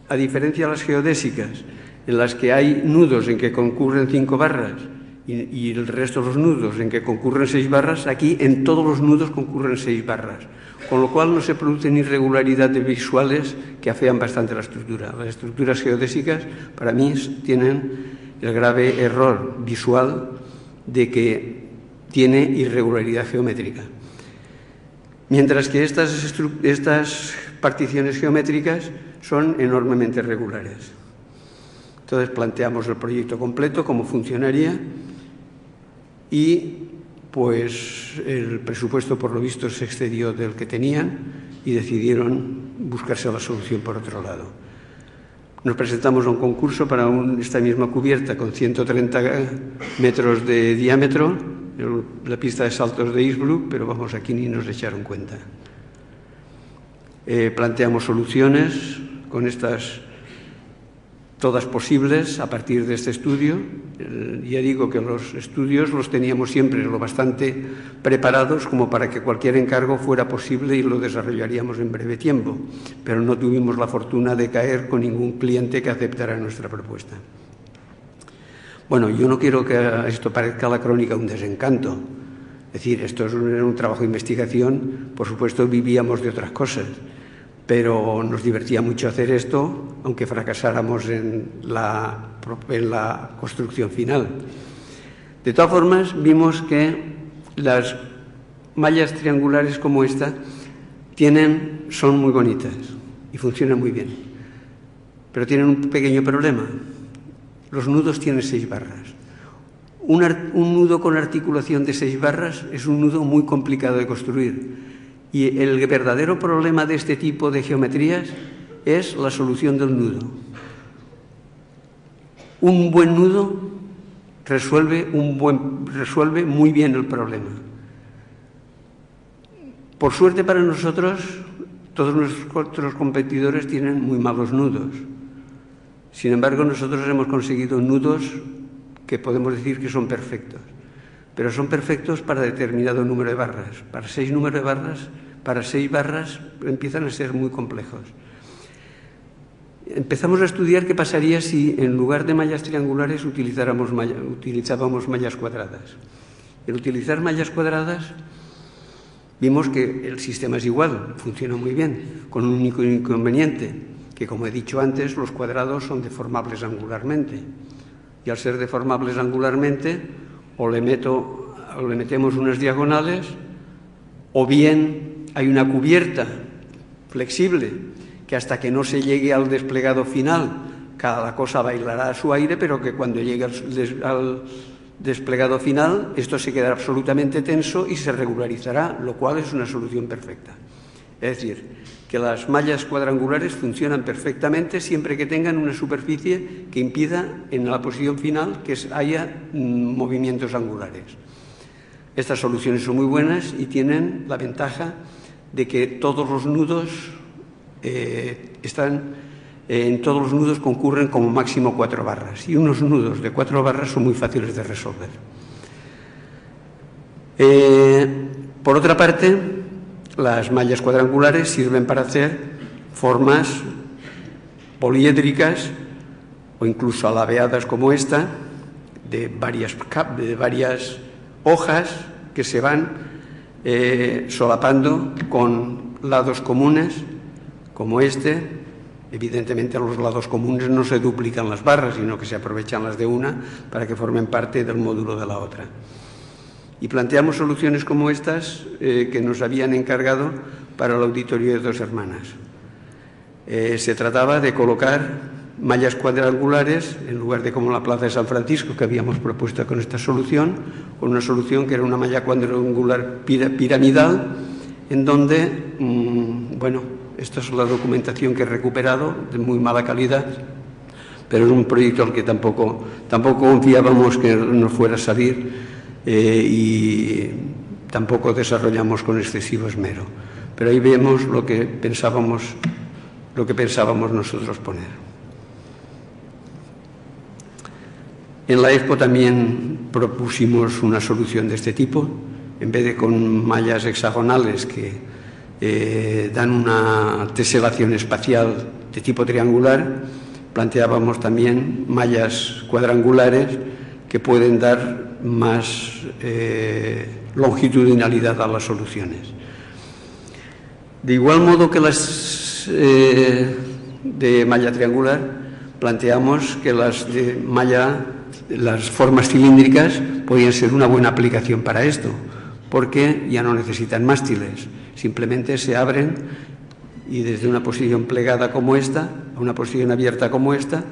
a diferencia de las geodésicas, en las que hay nudos en que concurren 5 barras y el resto de los nudos en que concurren 6 barras, aquí en todos los nudos concurren 6 barras, con lo cual no se producen irregularidades visuales que afean bastante la estructura. Las estructuras geodésicas, para mí, tienen el grave error visual de que tiene irregularidad geométrica. Mientras que estas particiones geométricas son enormemente regulares. Entonces planteamos el proyecto completo, cómo funcionaría, y pues el presupuesto por lo visto se excedió del que tenían y decidieron buscarse la solución por otro lado. Nos presentamos a un concurso para esta misma cubierta con 130 metros de diámetro, la pista de saltos de Eastblue, pero vamos, aquí ni nos echaron cuenta. Planteamos soluciones con estas todas posibles a partir de este estudio. Ya digo que los estudios los teníamos siempre lo bastante preparados como para que cualquier encargo fuera posible y lo desarrollaríamos en breve tiempo, pero no tuvimos la fortuna de caer con ningún cliente que aceptara nuestra propuesta. Bueno, yo no quiero que esto parezca la crónica de un desencanto. Es decir, esto era un trabajo de investigación, por supuesto vivíamos de otras cosas, pero nos divertía mucho hacer esto, aunque fracasáramos en la construcción final. De todas formas, vimos que las mallas triangulares como esta son muy bonitas y funcionan muy bien, pero tienen un pequeño problema. Los nudos tienen 6 barras. Un nudo con articulación de 6 barras es un nudo muy complicado de construir. Y el verdadero problema de este tipo de geometrías es la solución del nudo. Un buen nudo resuelve muy bien el problema. Por suerte para nosotros, todos nuestros competidores tienen muy malos nudos. Sin embargo, nosotros hemos conseguido nudos que podemos decir que son perfectos. Pero son perfectos para determinado número de barras. Para 6 barras empiezan a ser muy complejos. Empezamos a estudiar qué pasaría si en lugar de mallas triangulares utilizábamos mallas cuadradas. El utilizar mallas cuadradas vimos que el sistema es igual, funciona muy bien, con un único inconveniente, que como he dicho antes, los cuadrados son deformables angularmente. Y al ser deformables angularmente, o le metemos unas diagonales, o bien hay una cubierta flexible que hasta que no se llegue al desplegado final, cada cosa bailará a su aire, pero que cuando llegue al desplegado final, esto se quedará absolutamente tenso y se regularizará, lo cual es una solución perfecta. Es decir, que las mallas cuadrangulares funcionan perfectamente siempre que tengan una superficie que impida en la posición final que haya movimientos angulares. Estas soluciones son muy buenas y tienen la ventaja de que todos los nudos en todos los nudos concurren como máximo 4 barras y unos nudos de 4 barras son muy fáciles de resolver. Por otra parte, las mallas cuadrangulares sirven para hacer formas poliédricas o incluso alabeadas como esta, de varias hojas que se van solapando con lados comunes como este. Evidentemente, a los lados comunes no se duplican las barras, sino que se aprovechan las de una para que formen parte del módulo de la otra. Y planteamos soluciones como estas que nos habían encargado para el auditorio de Dos Hermanas. Se trataba de colocar mallas cuadrangulares en lugar de como la Plaza de San Francisco que habíamos propuesto con esta solución, con una solución que era una malla cuadrangular piramidal, en donde, bueno, esta es la documentación que he recuperado, de muy mala calidad, pero es un proyecto al que tampoco confiábamos que nos fuera a salir y tampoco desarrollamos con excesivo esmero. Pero ahí vemos lo que pensábamos nosotros poner. En la Expo también propusimos una solución de este tipo, en vez de con mallas hexagonales que dan una teselación espacial de tipo triangular, planteábamos también mallas cuadrangulares que pueden dar más longitudinalidad a las soluciones. De igual modo que las de malla triangular, planteamos que las de malla, las formas cilíndricas, podían ser una buena aplicación para esto, porque ya no necesitan mástiles. Simplemente se abren y desde una posición plegada como esta a una posición abierta como esta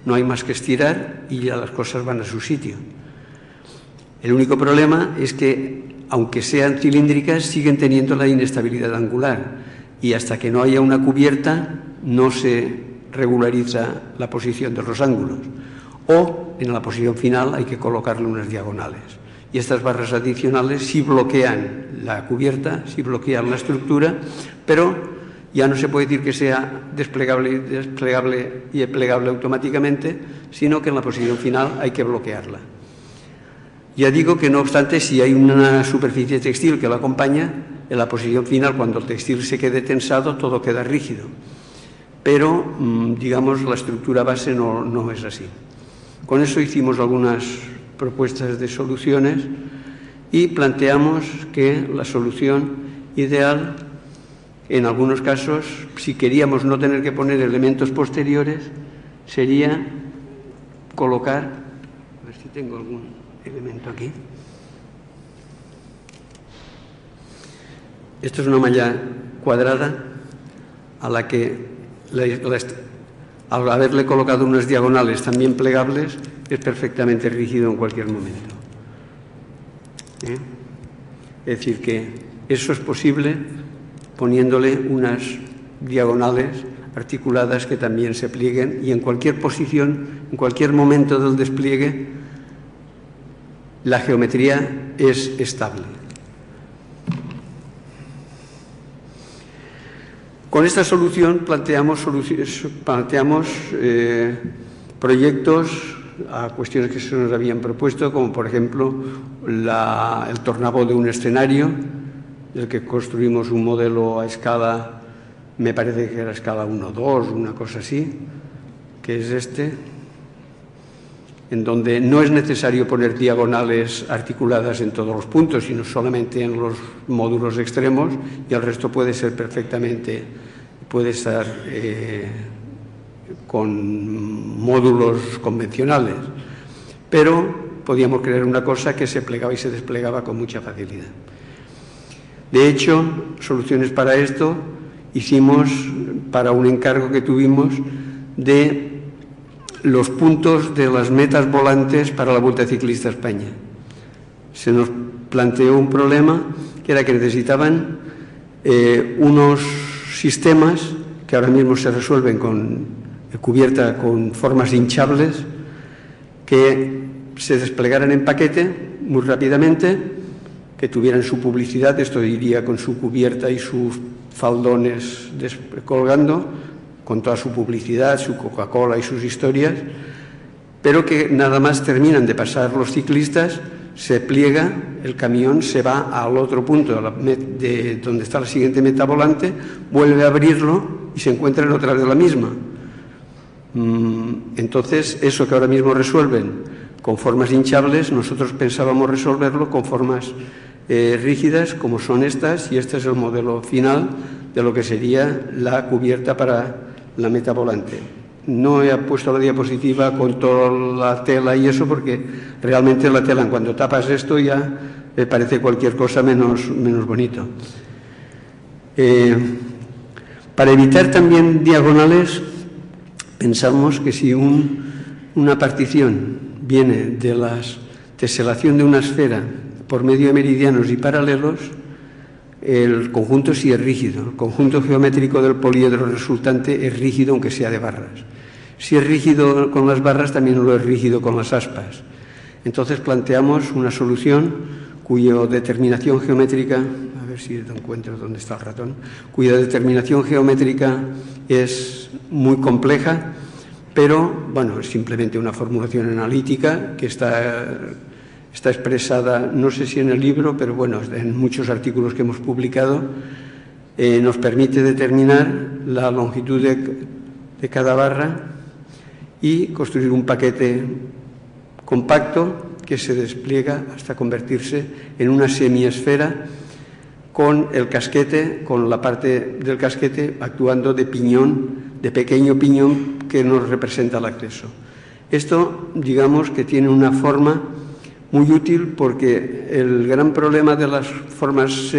no hay más que estirar y ya las cosas van a su sitio. El único problema es que, aunque sean cilíndricas, siguen teniendo la inestabilidad angular y hasta que no haya una cubierta no se regulariza la posición de los ángulos. O en la posición final hay que colocarle unas diagonales. Y estas barras adicionales sí bloquean la cubierta, sí bloquean la estructura, pero ya no se puede decir que sea desplegable y plegable automáticamente, sino que en la posición final hay que bloquearla. Ya digo que, no obstante, si hay una superficie textil que la acompaña, en la posición final, cuando el textil se quede tensado, todo queda rígido. Pero, digamos, la estructura base no es así. Con eso hicimos algunas propuestas de soluciones y planteamos que la solución ideal, en algunos casos, si queríamos no tener que poner elementos posteriores, sería colocar, a ver si tengo algún elemento aquí. Esto es una malla cuadrada a la que, al haberle colocado unas diagonales también plegables, es perfectamente rígido en cualquier momento. Es decir, que eso es posible poniéndole unas diagonales articuladas que también se plieguen y en cualquier posición, en cualquier momento del despliegue, la geometría es estable. Con esta solución planteamos proyectos a cuestiones que se nos habían propuesto, como por ejemplo el tornado de un escenario, del que construimos un modelo a escala, me parece que era escala 1-2, una cosa así, que es este, en donde no es necesario poner diagonales articuladas en todos los puntos, sino solamente en los módulos extremos, y el resto puede ser perfectamente, puede estar con módulos convencionales, pero podíamos crear una cosa que se plegaba y se desplegaba con mucha facilidad. De hecho, soluciones para esto hicimos para un encargo que tuvimos de los puntos de las metas volantes para la Vuelta Ciclista a España. Se nos planteó un problema que era que necesitaban unos sistemas que ahora mismo se resuelven con cubierta con formas hinchables que se desplegaran en paquete muy rápidamente, que tuvieran su publicidad, esto iría con su cubierta y sus faldones colgando, con toda su publicidad, su Coca-Cola y sus historias, pero que nada más terminan de pasar los ciclistas, se pliega, el camión se va al otro punto de donde está la siguiente meta volante, vuelve a abrirlo y se encuentra en otra de la misma. Entonces, eso que ahora mismo resuelven con formas hinchables, nosotros pensábamos resolverlo con formas rígidas, como son estas, y este es el modelo final de lo que sería la cubierta para la meta volante. No he puesto la diapositiva con toda la tela y eso, porque realmente la tela, cuando tapas esto, ya parece cualquier cosa menos bonito. Para evitar también diagonales, pensamos que si una partición viene de la teselación de una esfera por medio de meridianos y paralelos, el conjunto sí es rígido. El conjunto geométrico del poliedro resultante es rígido, aunque sea de barras. Si es rígido con las barras, también lo es rígido con las aspas. Entonces planteamos una solución cuya determinación geométrica, a ver si encuentro dónde está el ratón, cuya determinación geométrica es muy compleja, pero bueno, es simplemente una formulación analítica que está expresada, no sé si en el libro, pero bueno, en muchos artículos que hemos publicado. Nos permite determinar la longitud de cada barra y construir un paquete compacto que se despliega hasta convertirse en una semiesfera con el casquete, con la parte del casquete actuando de piñón, de pequeño piñón que nos representa el acceso. Esto, digamos, que tiene una forma muy útil, porque el gran problema de las formas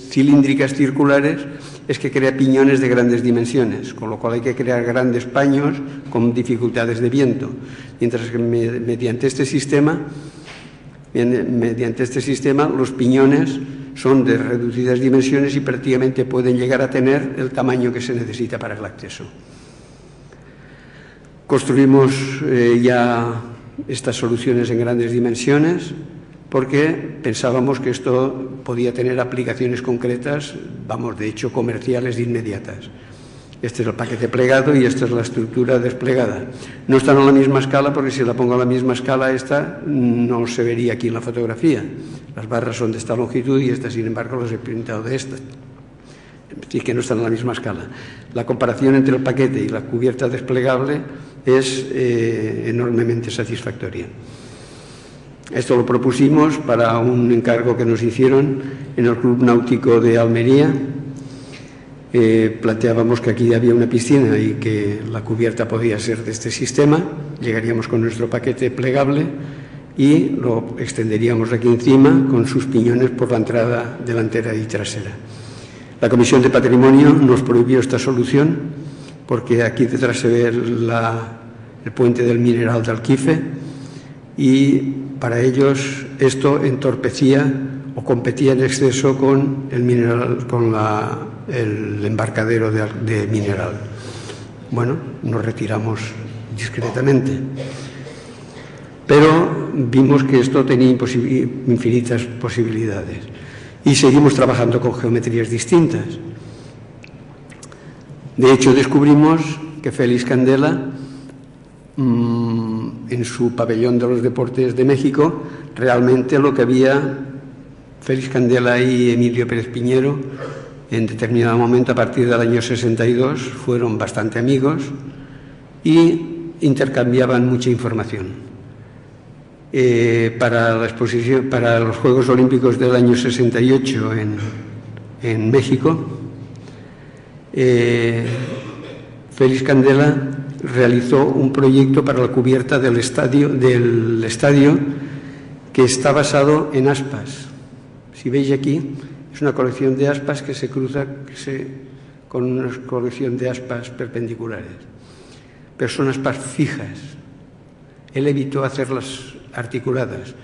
cilíndricas circulares es que crea piñones de grandes dimensiones, con lo cual hay que crear grandes paños con dificultades de viento, mientras que mediante este sistema los piñones son de reducidas dimensiones y prácticamente pueden llegar a tener el tamaño que se necesita para el acceso. Construimos ya estas soluciones en grandes dimensiones porque pensábamos que esto podía tener aplicaciones concretas, de hecho comerciales inmediatas. Este es el paquete plegado y esta es la estructura desplegada. No están a la misma escala, porque si la pongo a la misma escala, esta no se vería aquí en la fotografía. Las barras son de esta longitud y estas, sin embargo, las he pintado de esta. Es decir, que no están a la misma escala. La comparación entre el paquete y la cubierta desplegable es enormemente satisfactoria. Esto lo propusimos para un encargo que nos hicieron en el Club Náutico de Almería. Planteábamos que aquí había una piscina y que la cubierta podía ser de este sistema. Llegaríamos con nuestro paquete plegable y lo extenderíamos aquí encima con sus piñones por la entrada delantera y trasera. La Comisión de Patrimonio nos prohibió esta solución porque aquí detrás se ve el puente del Mineral de Alquife y para ellos esto entorpecía o competía en exceso con el mineral, con el embarcadero de Mineral. Bueno, nos retiramos discretamente, pero vimos que esto tenía infinitas posibilidades y seguimos trabajando con geometrías distintas. De hecho, descubrimos que Félix Candela, en su pabellón de los deportes de México, realmente lo que había, Félix Candela y Emilio Pérez Piñero, en determinado momento, a partir del año 62, fueron bastante amigos y intercambiaban mucha información. Para la exposición, para los Juegos Olímpicos del año 68 en México, Félix Candela realizó un proyecto para la cubierta del estadio que está basado en aspas. Si veis aquí, es una colección de aspas que se cruza con una colección de aspas perpendiculares. Pero son aspas fijas. Él evitó hacerlas articuladas.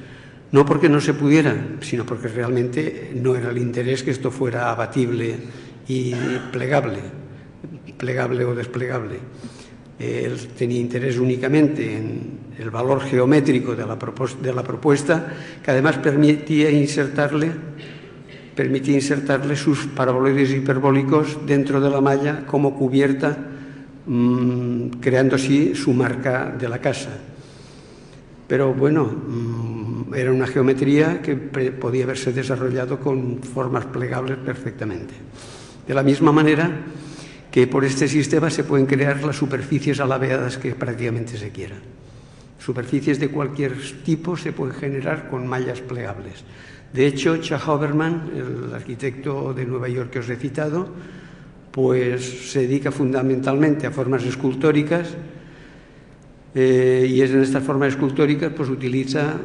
No porque no se pudieran, sino porque realmente no era el interés que esto fuera abatible y plegable o desplegable. Él tenía interés únicamente en el valor geométrico de la propuesta, que además permitía insertarle sus paraboloides hiperbólicos dentro de la malla como cubierta, creando así su marca de la casa. pero bueno, era una geometría que podía haberse desarrollado con formas plegables perfectamente. De la misma manera que por este sistema se pueden crear las superficies alabeadas que prácticamente se quieran. Superficies de cualquier tipo se pueden generar con mallas plegables. De hecho, Chad Hoberman, el arquitecto de Nueva York que os he citado, pues se dedica fundamentalmente a formas escultóricas y en estas formas escultóricas pues utiliza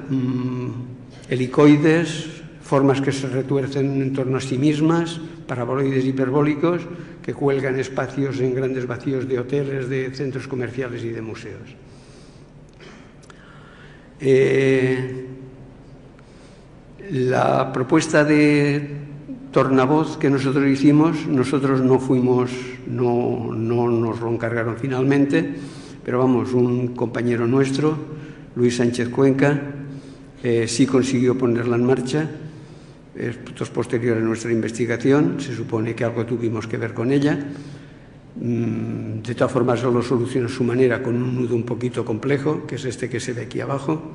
helicoides, formas que se retuercen en torno a sí mismas, paraboloides hiperbólicos que cuelgan espacios en grandes vacíos de hoteles, de centros comerciales y de museos. La propuesta de tornavoz que nosotros hicimos, nosotros no nos lo encargaron finalmente, pero vamos, un compañero nuestro, Luis Sánchez Cuenca, sí consiguió ponerla en marcha. Esto es posterior a nuestra investigación, se supone que algo tuvimos que ver con ella. De todas formas, lo soluciona a su manera con un nudo un poquito complejo, que es este que se ve aquí abajo.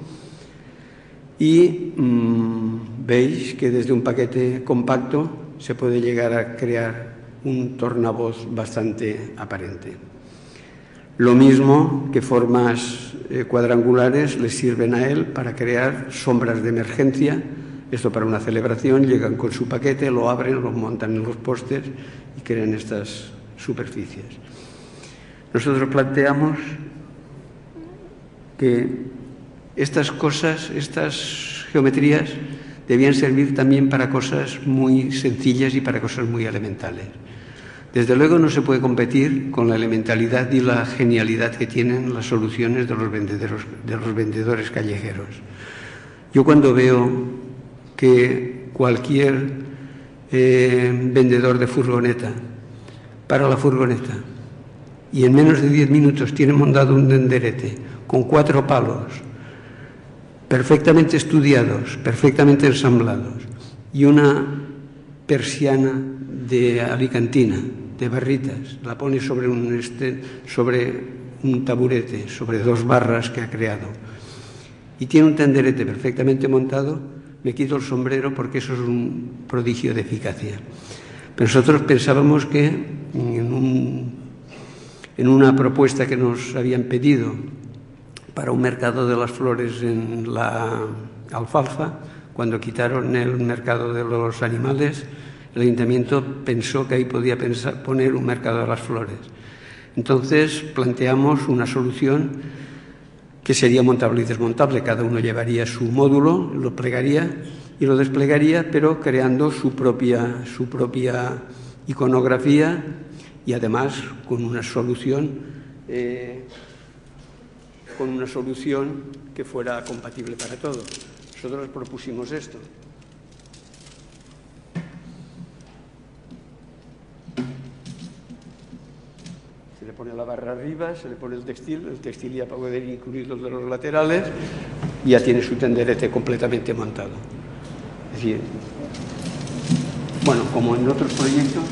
Y veis que desde un paquete compacto se puede llegar a crear un tornavoz bastante aparente. Lo mismo que formas cuadrangulares le sirven a él para crear sombras de emergencia. Esto para una celebración, llegan con su paquete, lo abren, lo montan en los postes y crean estas superficies. Nosotros planteamos que estas cosas, estas geometrías, debían servir también para cosas muy sencillas y para cosas muy elementales. Desde luego no se puede competir con la elementalidad y la genialidad que tienen las soluciones de los vendedores callejeros. Yo cuando veo que cualquier vendedor de furgoneta para la furgoneta y en menos de 10 minutos tiene montado un tenderete con 4 palos perfectamente estudiados, perfectamente ensamblados y una persiana de alicantina, de barritas, la pone sobre un taburete, sobre 2 barras que ha creado y tiene un tenderete perfectamente montado, me quito el sombrero porque eso es un prodigio de eficacia. Pero nosotros pensábamos que en una propuesta que nos habían pedido para un mercado de las flores en la alfalfa, cuando quitaron el mercado de los animales, el ayuntamiento pensó que ahí podía poner un mercado de las flores. Entonces planteamos una solución que sería montable y desmontable. Cada uno llevaría su módulo, lo plegaría y lo desplegaría, pero creando su propia iconografía y además con una solución que fuera compatible para todos. Nosotros propusimos esto. Se le pone la barra arriba, se le pone el textil ya para poder incluir los de los laterales y ya tiene su tenderete completamente montado. Es decir, bueno, como en otros proyectos,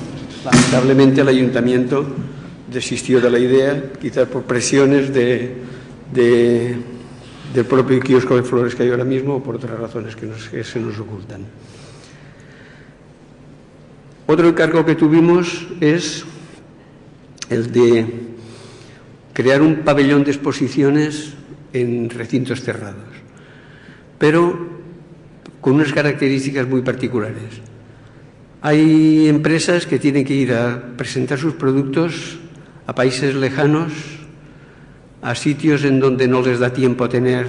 lamentablemente el ayuntamiento desistió de la idea, quizás por presiones del propio kiosco de flores que hay ahora mismo o por otras razones que se nos ocultan. Otro encargo que tuvimos es el de crear un pabellón de exposiciones en recintos cerrados, pero con unas características muy particulares. Hay empresas que tienen que ir a presentar sus productos a países lejanos, a sitios en donde no les da tiempo a tener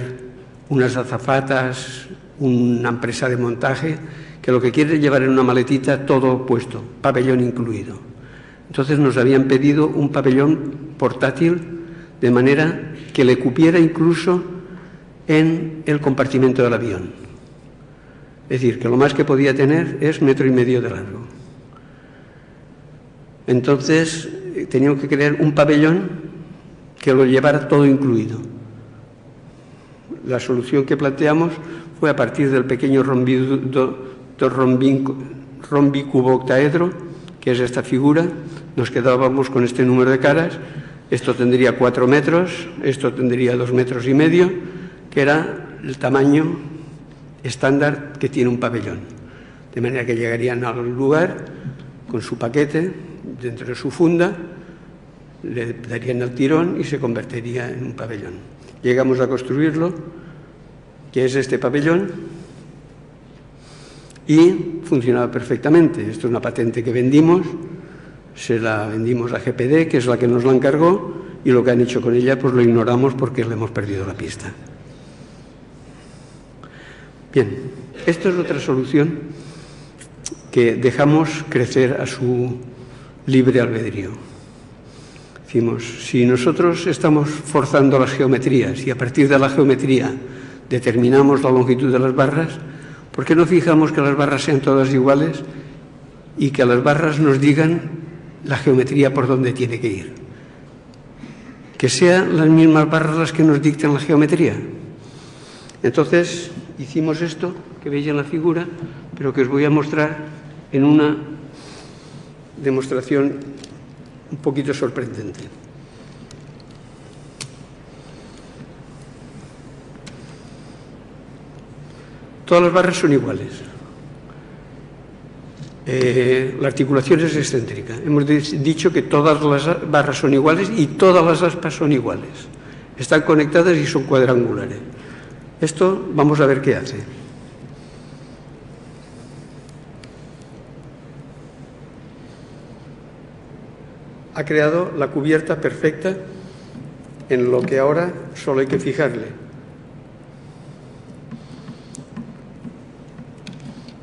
unas azafatas, una empresa de montaje, que lo que quiere es llevar en una maletita todo puesto, pabellón incluido. Entonces nos habían pedido un pabellón portátil de manera que le cupiera incluso en el compartimento del avión. Es decir, que lo más que podía tener es 1,5 metros de largo. Entonces teníamos que crear un pabellón que lo llevara todo incluido. La solución que planteamos fue a partir del pequeño rombicuboctaedro, que es esta figura. Nos quedábamos con este número de caras. Esto tendría 4 metros, esto tendría 2,5 metros, que era el tamaño estándar que tiene un pabellón. De manera que llegarían al lugar con su paquete dentro de su funda, le darían el tirón y se convertiría en un pabellón. Llegamos a construirlo, que es este pabellón, y funcionaba perfectamente. Esto es una patente que vendimos, se la vendimos a GPD, que es la que nos la encargó, y lo que han hecho con ella pues lo ignoramos porque le hemos perdido la pista. Bien, esto es otra solución que dejamos crecer a su libre albedrío. Decimos, si nosotros estamos forzando las geometrías y a partir de la geometría determinamos la longitud de las barras, ¿por qué no fijamos que las barras sean todas iguales y que las barras nos digan la geometría por donde tiene que ir? Que sean las mismas barras las que nos dicten la geometría. Entonces hicimos esto que veis en la figura, pero que os voy a mostrar en una demostración un poquito sorprendente. Todas las barras son iguales. La articulación es excéntrica. Hemos dicho que todas las barras son iguales y todas las aspas son iguales. Están conectadas y son cuadrangulares. Esto vamos a ver qué hace. Ha creado la cubierta perfecta en lo que ahora solo hay que fijarle.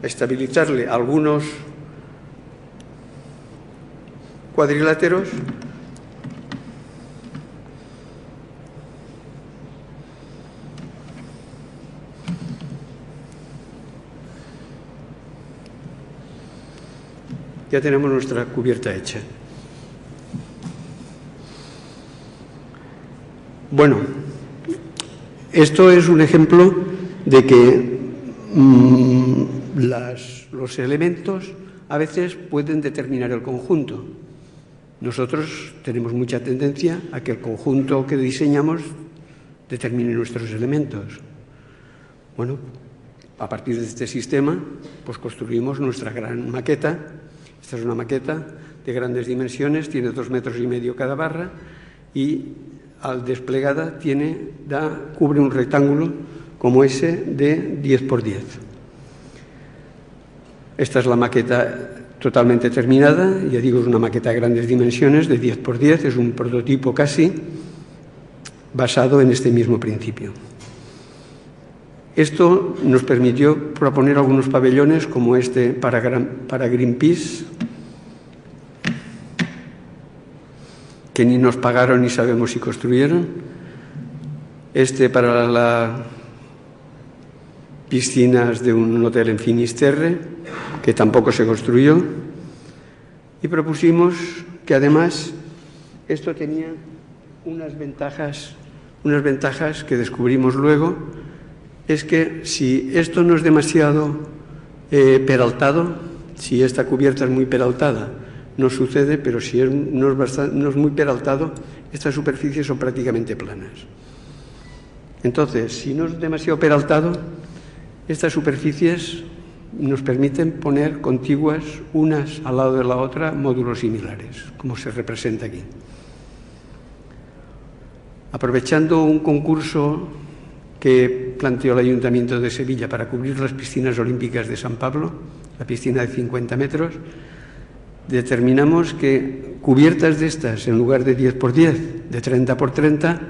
Estabilizarle algunos cuadriláteros ya tenemos nuestra cubierta hecha. Bueno, esto es un ejemplo de que los elementos a veces pueden determinar el conjunto. Nosotros tenemos mucha tendencia a que el conjunto que diseñamos determine nuestros elementos. Bueno, a partir de este sistema, pues construimos nuestra gran maqueta. Esta es una maqueta de grandes dimensiones, tiene 2,5 metros cada barra y al desplegada cubre un rectángulo como ese de 10 por 10. Esta es la maqueta totalmente terminada, ya digo, es una maqueta de grandes dimensiones de 10 por 10, es un prototipo casi basado en este mismo principio. Esto nos permitió proponer algunos pabellones como este para Greenpeace, que ni nos pagaron ni sabemos si construyeron. Este para las piscinas de un hotel en Finisterre, que tampoco se construyó. Y propusimos que además esto tenía unas ventajas que descubrimos luego, es que si esto no es demasiado peraltado, si esta cubierta es muy peraltada, no sucede, pero si no es muy peraltado, estas superficies son prácticamente planas. Entonces, si no es demasiado peraltado, estas superficies nos permiten poner contiguas unas al lado de la otra módulos similares, como se representa aquí. Aprovechando un concurso que planteó el Ayuntamiento de Sevilla para cubrir las piscinas olímpicas de San Pablo, la piscina de 50 metros, determinamos que cubiertas de estas, en lugar de 10 por 10, de 30 por 30,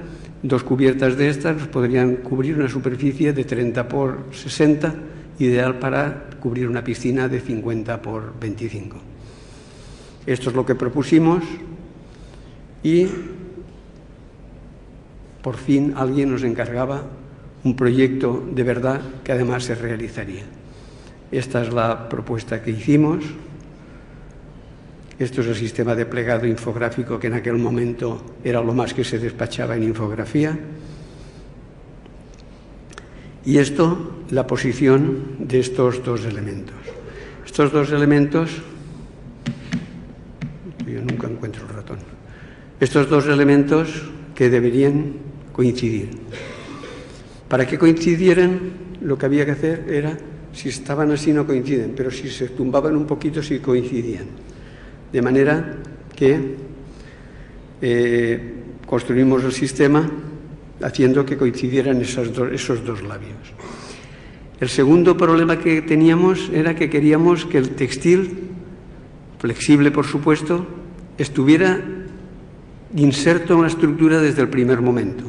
dos cubiertas de estas nos podrían cubrir una superficie de 30 por 60, ideal para cubrir una piscina de 50 por 25. Esto es lo que propusimos y por fin alguien nos encargaba un proyecto de verdad que además se realizaría. Esta es la propuesta que hicimos. Esto es el sistema de plegado infográfico que en aquel momento era lo más que se despachaba en infografía. Y esto, la posición de estos dos elementos. Estos dos elementos, yo nunca encuentro el ratón, estos dos elementos que deberían coincidir. Para que coincidieran, lo que había que hacer era, si estaban así no coinciden, pero si se tumbaban un poquito sí coincidían. De manera que construimos el sistema haciendo que coincidieran esos dos labios. El segundo problema que teníamos era que queríamos que el textil, flexible por supuesto, estuviera inserto en la estructura desde el primer momento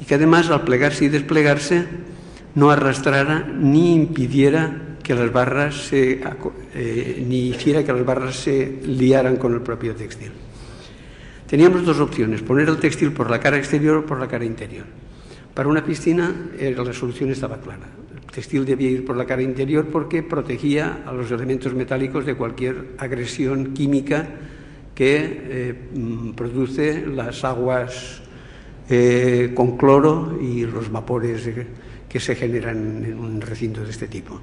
y que además al plegarse y desplegarse no arrastrara ni impidiera que las barras ni hiciera que las barras se liaran con el propio textil. Teníamos dos opciones, poner el textil por la cara exterior o por la cara interior. Para una piscina la solución estaba clara. El textil debía ir por la cara interior porque protegía a los elementos metálicos de cualquier agresión química que produce las aguas con cloro y los vapores que se generan en un recinto de este tipo.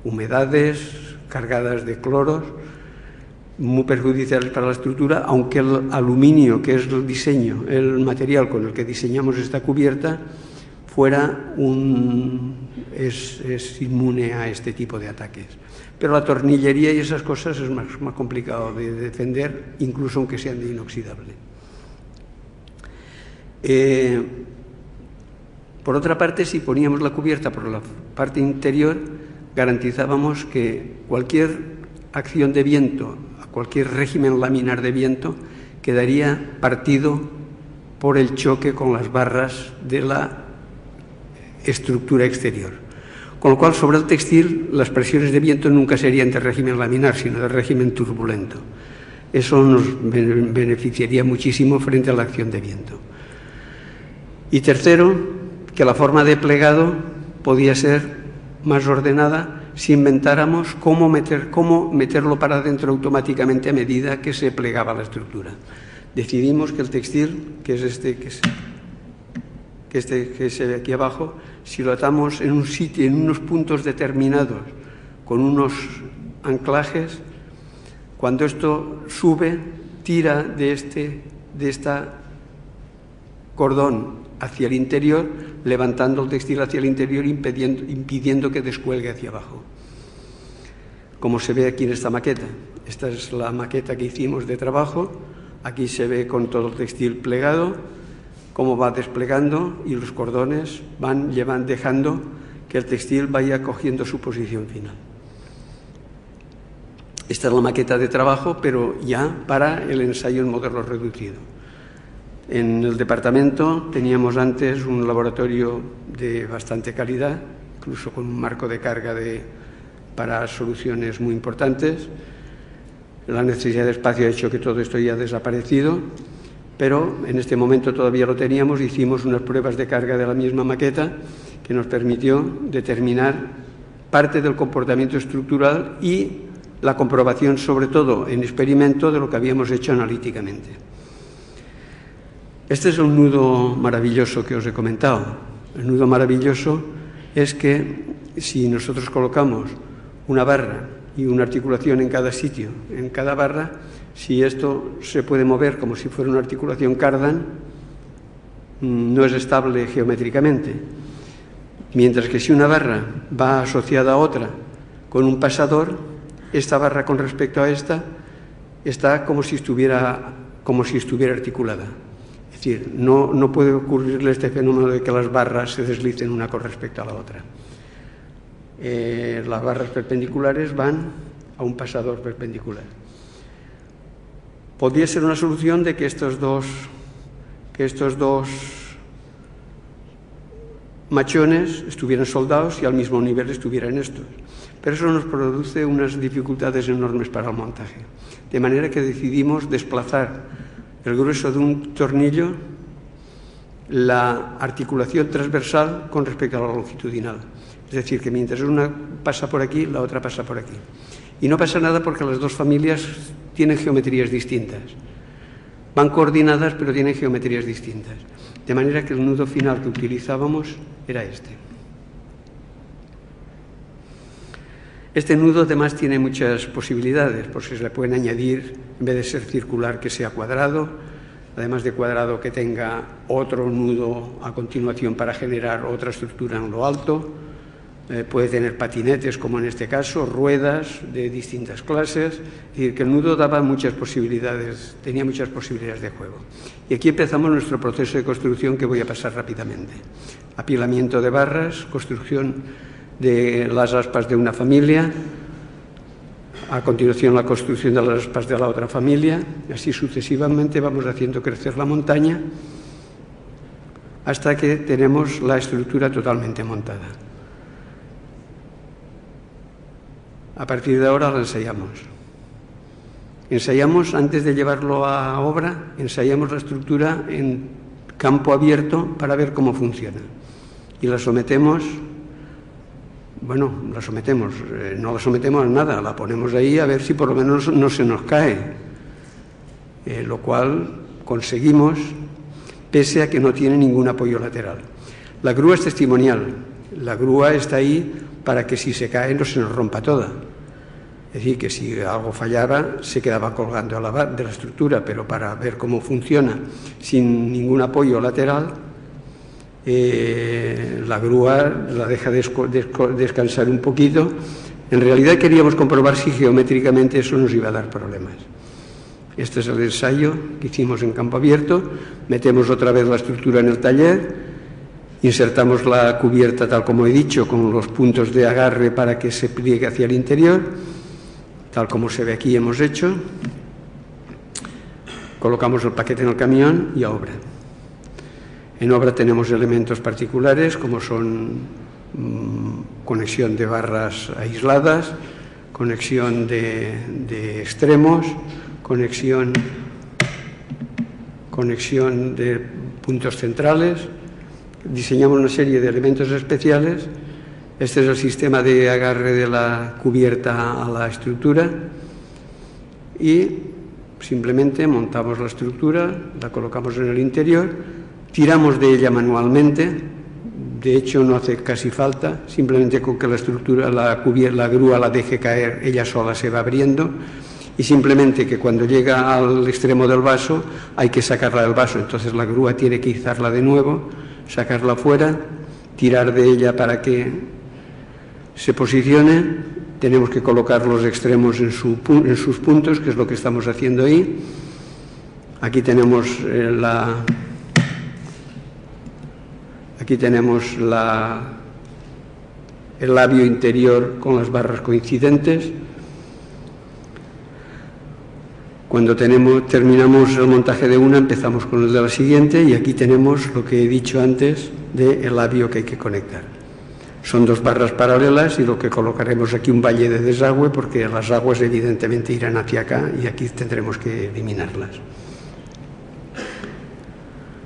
Humedades cargadas de cloros, muy perjudiciales para la estructura, aunque el aluminio, que es el diseño, el material con el que diseñamos esta cubierta, es inmune a este tipo de ataques. Pero la tornillería y esas cosas es más complicado de defender, incluso aunque sean de inoxidable. Por otra parte, si poníamos la cubierta por la parte interior, garantizábamos que cualquier acción de viento, cualquier régimen laminar de viento, quedaría partido por el choque con las barras de la estructura exterior. Con lo cual, sobre el textil, las presiones de viento nunca serían de régimen laminar, sino de régimen turbulento. Eso nos beneficiaría muchísimo frente a la acción de viento. Y tercero, que la forma de plegado podía ser más ordenada si inventáramos cómo meterlo para adentro automáticamente a medida que se plegaba la estructura. Decidimos que el textil, que es este que se ve aquí abajo, si lo atamos en un sitio, en unos puntos determinados, con unos anclajes, cuando esto sube, tira de esta cordón hacia el interior, levantando el textil hacia el interior, impidiendo que descuelgue hacia abajo. Como se ve aquí en esta maqueta. Esta es la maqueta que hicimos de trabajo. Aquí se ve con todo el textil plegado, cómo va desplegando y los cordones van dejando que el textil vaya cogiendo su posición final. Esta es la maqueta de trabajo, pero ya para el ensayo en modelo reducido. En el departamento teníamos antes un laboratorio de bastante calidad, incluso con un marco de carga para soluciones muy importantes. La necesidad de espacio ha hecho que todo esto ya ha desaparecido, pero en este momento todavía lo teníamos. Hicimos unas pruebas de carga de la misma maqueta que nos permitió determinar parte del comportamiento estructural y la comprobación, sobre todo en experimento, de lo que habíamos hecho analíticamente. Este es el nudo maravilloso que os he comentado. El nudo maravilloso es que si nosotros colocamos una barra y una articulación en cada sitio, en cada barra, si esto se puede mover como si fuera una articulación cardan, no es estable geométricamente. Mientras que si una barra va asociada a otra con un pasador, esta barra con respecto a esta está como si estuviera articulada. Es decir, no puede ocurrirle este fenómeno de que las barras se deslicen una con respecto a la otra. Las barras perpendiculares van a un pasador perpendicular. Podría ser una solución de que estos dos machones estuvieran soldados y al mismo nivel estuvieran estos. Pero eso nos produce unas dificultades enormes para el montaje. De manera que decidimos desplazar el grueso de un tornillo, la articulación transversal con respecto a la longitudinal. Es decir, que mientras una pasa por aquí, la otra pasa por aquí. Y no pasa nada porque las dos familias tienen geometrías distintas. Van coordinadas, pero tienen geometrías distintas. De manera que el nudo final que utilizábamos era este. Este nudo además tiene muchas posibilidades, porque se le pueden añadir, en vez de ser circular, que sea cuadrado, además de cuadrado, que tenga otro nudo a continuación para generar otra estructura en lo alto. Puede tener patinetes, como en este caso, ruedas de distintas clases. Es decir, que el nudo daba muchas posibilidades, tenía muchas posibilidades de juego. Y aquí empezamos nuestro proceso de construcción, que voy a pasar rápidamente. Apilamiento de barras, construcción de las aspas de una familia, a continuación la construcción de las aspas de la otra familia, así sucesivamente vamos haciendo crecer la montaña hasta que tenemos la estructura totalmente montada. A partir de ahora la ensayamos. Ensayamos, antes de llevarlo a obra, ensayamos la estructura en campo abierto para ver cómo funciona. Y la sometemos, no la sometemos a nada, la ponemos ahí a ver si por lo menos no se nos cae. Lo cual conseguimos, pese a que no tiene ningún apoyo lateral. La grúa es testimonial. La grúa está ahí para que si se cae no se nos rompa toda. Es decir, que si algo fallara se quedaba colgando de la estructura, pero para ver cómo funciona sin ningún apoyo lateral, la grúa la deja descansar un poquito. En realidad queríamos comprobar si geométricamente eso nos iba a dar problemas. Este es el ensayo que hicimos en campo abierto. Metemos otra vez la estructura en el taller. Insertamos la cubierta, tal como he dicho, con los puntos de agarre para que se pliegue hacia el interior, tal como se ve aquí hemos hecho. Colocamos el paquete en el camión y a obra. En obra tenemos elementos particulares, como son conexión de barras aisladas, conexión de extremos, conexión de puntos centrales. Diseñamos una serie de elementos especiales. Este es el sistema de agarre de la cubierta a la estructura y simplemente montamos la estructura, la colocamos en el interior, tiramos de ella manualmente. De hecho no hace casi falta, simplemente con que la estructura, la grúa la deje caer, ella sola se va abriendo, y simplemente que cuando llega al extremo del vaso hay que sacarla del vaso, entonces la grúa tiene que izarla de nuevo, sacarla fuera, tirar de ella para que se posicione. Tenemos que colocar los extremos en sus puntos, que es lo que estamos haciendo ahí. Aquí tenemos el labio interior con las barras coincidentes. Cuando terminamos el montaje de una, empezamos con el de la siguiente, y aquí tenemos lo que he dicho antes del labio que hay que conectar. Son dos barras paralelas y lo que colocaremos aquí un valle de desagüe, porque las aguas evidentemente irán hacia acá y aquí tendremos que eliminarlas.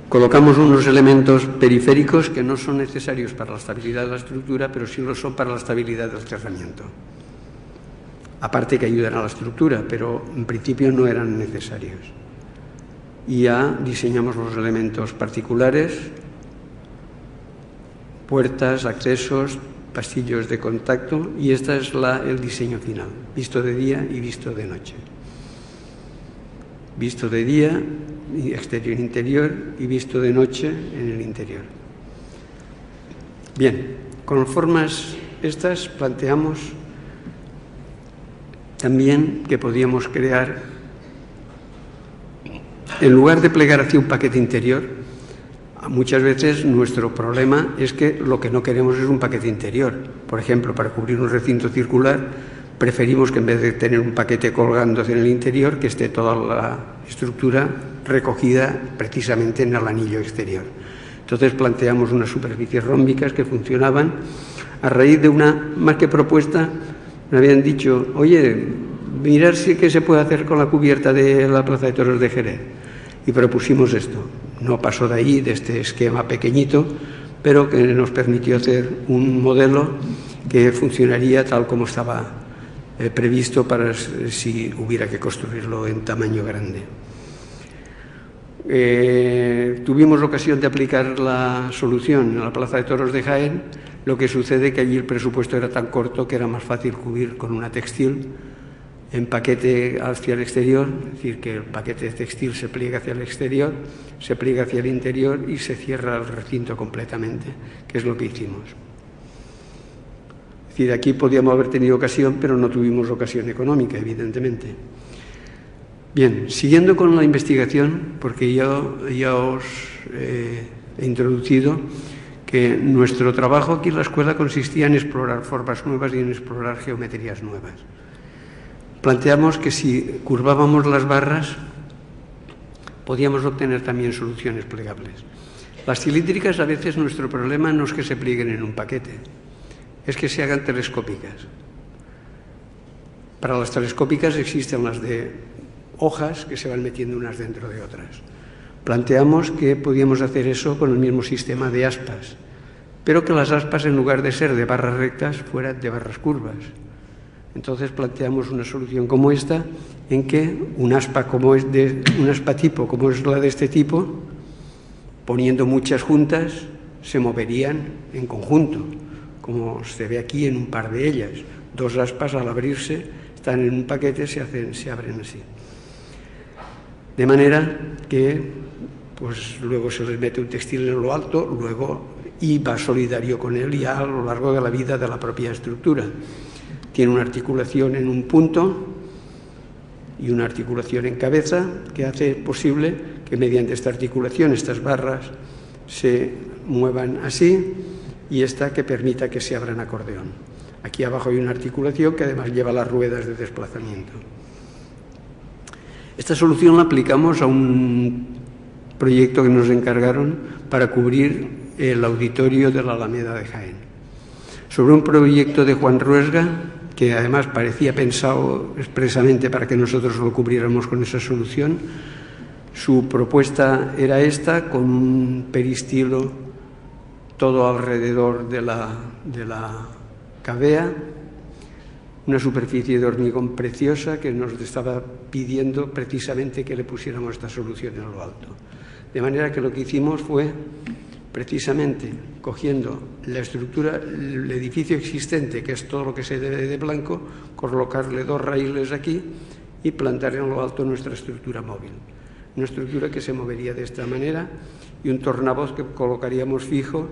Colocamos unos elementos periféricos que no son necesarios para la estabilidad de la estructura, pero sí lo son para la estabilidad del cerramiento. Aparte que ayudan a la estructura, pero en principio no eran necesarios. Y ya diseñamos los elementos particulares, puertas, accesos, pasillos de contacto, y este es el diseño final, visto de día y visto de noche. Visto de día, exterior-interior, y visto de noche en el interior. Bien, con formas estas planteamos también que podíamos crear, en lugar de plegar hacia un paquete interior, muchas veces nuestro problema es que lo que no queremos es un paquete interior. Por ejemplo, para cubrir un recinto circular, preferimos que en vez de tener un paquete colgándose en el interior, que esté toda la estructura recogida precisamente en el anillo exterior. Entonces planteamos unas superficies rómbicas que funcionaban. A raíz de una, más que propuesta, me habían dicho, oye, mirar si qué se puede hacer con la cubierta de la Plaza de Toros de Jerez. Y propusimos esto. No pasó de ahí, de este esquema pequeñito, pero que nos permitió hacer un modelo que funcionaría tal como estaba previsto para si hubiera que construirlo en tamaño grande. Tuvimos ocasión de aplicar la solución en la Plaza de Toros de Jaén. Lo que sucede es que allí el presupuesto era tan corto que era más fácil cubrir con una textil en paquete hacia el exterior, es decir, que el paquete textil se pliega hacia el exterior, se pliega hacia el interior y se cierra el recinto completamente, que es lo que hicimos. Es decir, aquí podíamos haber tenido ocasión, pero no tuvimos ocasión económica, evidentemente. Bien, siguiendo con la investigación, porque ya os he introducido que nuestro trabajo aquí en la escuela consistía en explorar formas nuevas y en explorar geometrías nuevas. Planteamos que si curvábamos las barras, podíamos obtener también soluciones plegables. Las cilíndricas, a veces nuestro problema no es que se plieguen en un paquete, es que se hagan telescópicas. Para las telescópicas existen las de hojas que se van metiendo unas dentro de otras. Planteamos que podíamos hacer eso con el mismo sistema de aspas, pero que las aspas, en lugar de ser de barras rectas, fueran de barras curvas. Entonces planteamos una solución como esta, en que un aspa tipo como es la de este tipo, poniendo muchas juntas, se moverían en conjunto, como se ve aquí en un par de ellas. Dos aspas, al abrirse, están en un paquete, se abren así. De manera que pues luego se les mete un textil en lo alto, y va solidario con él ya a lo largo de la vida de la propia estructura. Tiene una articulación en un punto y una articulación en cabeza que hace posible que mediante esta articulación estas barras se muevan así, y esta que permita que se abran acordeón. Aquí abajo hay una articulación que además lleva las ruedas de desplazamiento. Esta solución la aplicamos a un proyecto que nos encargaron para cubrir el auditorio de la Alameda de Jaén. Sobre un proyecto de Juan Ruesga, que además parecía pensado expresamente para que nosotros lo cubriéramos con esa solución. Su propuesta era esta, con un peristilo todo alrededor de la cavea, una superficie de hormigón preciosa que nos estaba pidiendo precisamente que le pusiéramos esta solución en lo alto. De manera que lo que hicimos fue, precisamente, cogiendo la estructura, el edificio existente, que es todo lo que se debe de blanco, colocarle dos raíles aquí y plantar en lo alto nuestra estructura móvil. Una estructura que se movería de esta manera y un tornavoz que colocaríamos fijo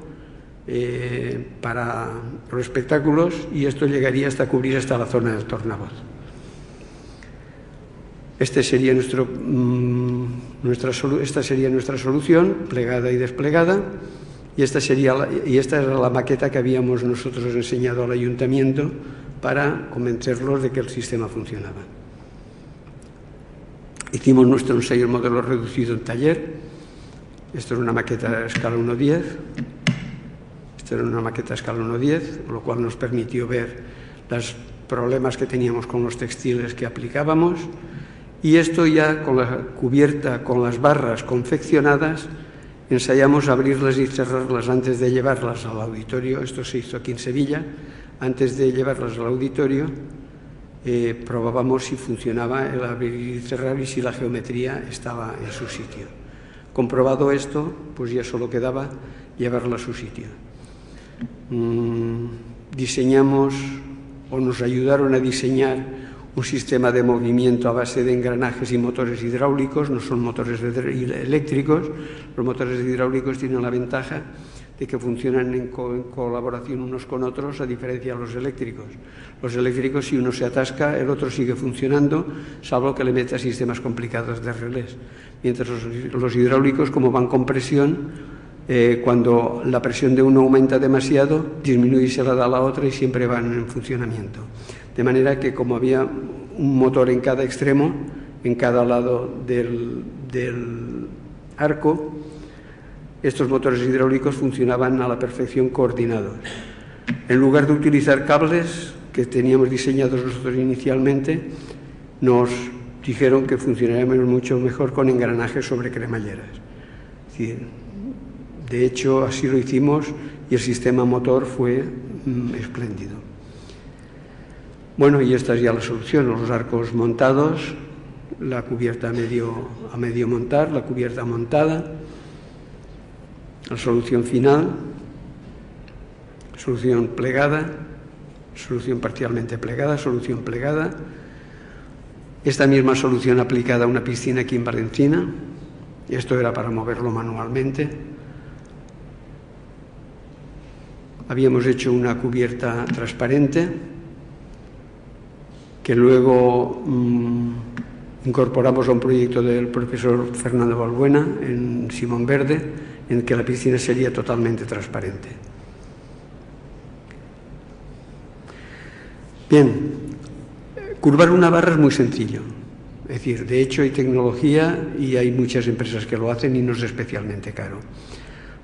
para los espectáculos, y esto llegaría hasta cubrir hasta la zona del tornavoz. Esta sería nuestra solución, plegada y desplegada, y esta era la maqueta que habíamos nosotros enseñado al ayuntamiento para convencerlos de que el sistema funcionaba. Hicimos nuestro ensayo en modelo reducido en taller. Esto es una maqueta a escala 1:10. Esto era una maqueta a escala 1:10, lo cual nos permitió ver los problemas que teníamos con los textiles que aplicábamos. Y esto ya con la cubierta, con las barras confeccionadas, ensayamos abrirlas y cerrarlas antes de llevarlas al auditorio. Esto se hizo aquí en Sevilla. Antes de llevarlas al auditorio, probábamos si funcionaba el abrir y cerrar y si la geometría estaba en su sitio. Comprobado esto, pues ya solo quedaba llevarla a su sitio. Diseñamos, o nos ayudaron a diseñar, un sistema de movimiento a base de engranajes y motores hidráulicos. No son motores eléctricos. Los motores hidráulicos tienen la ventaja de que funcionan en colaboración unos con otros, a diferencia de los eléctricos. Los eléctricos, si uno se atasca, el otro sigue funcionando, salvo que le meta sistemas complicados de relés. Mientras los hidráulicos, como van con presión, cuando la presión de uno aumenta demasiado, disminuye y se la da a la otra y siempre van en funcionamiento. De manera que, como había un motor en cada extremo, en cada lado del arco, estos motores hidráulicos funcionaban a la perfección coordinados. En lugar de utilizar cables que teníamos diseñados nosotros inicialmente, nos dijeron que funcionaríamos mucho mejor con engranajes sobre cremalleras. Es decir, de hecho, así lo hicimos y el sistema motor fue espléndido. Bueno, y esta es ya la solución: los arcos montados, la cubierta a medio montar, la cubierta montada, la solución final, solución plegada, solución parcialmente plegada, solución plegada, Esta misma solución aplicada a una piscina aquí en Valencina. Esto era para moverlo manualmente. Habíamos hecho una cubierta transparente que luego incorporamos a un proyecto del profesor Fernando Balbuena en Simón Verde, en que la piscina sería totalmente transparente. Bien, curvar una barra es muy sencillo. Es decir, de hecho hay tecnología y hay muchas empresas que lo hacen y no es especialmente caro.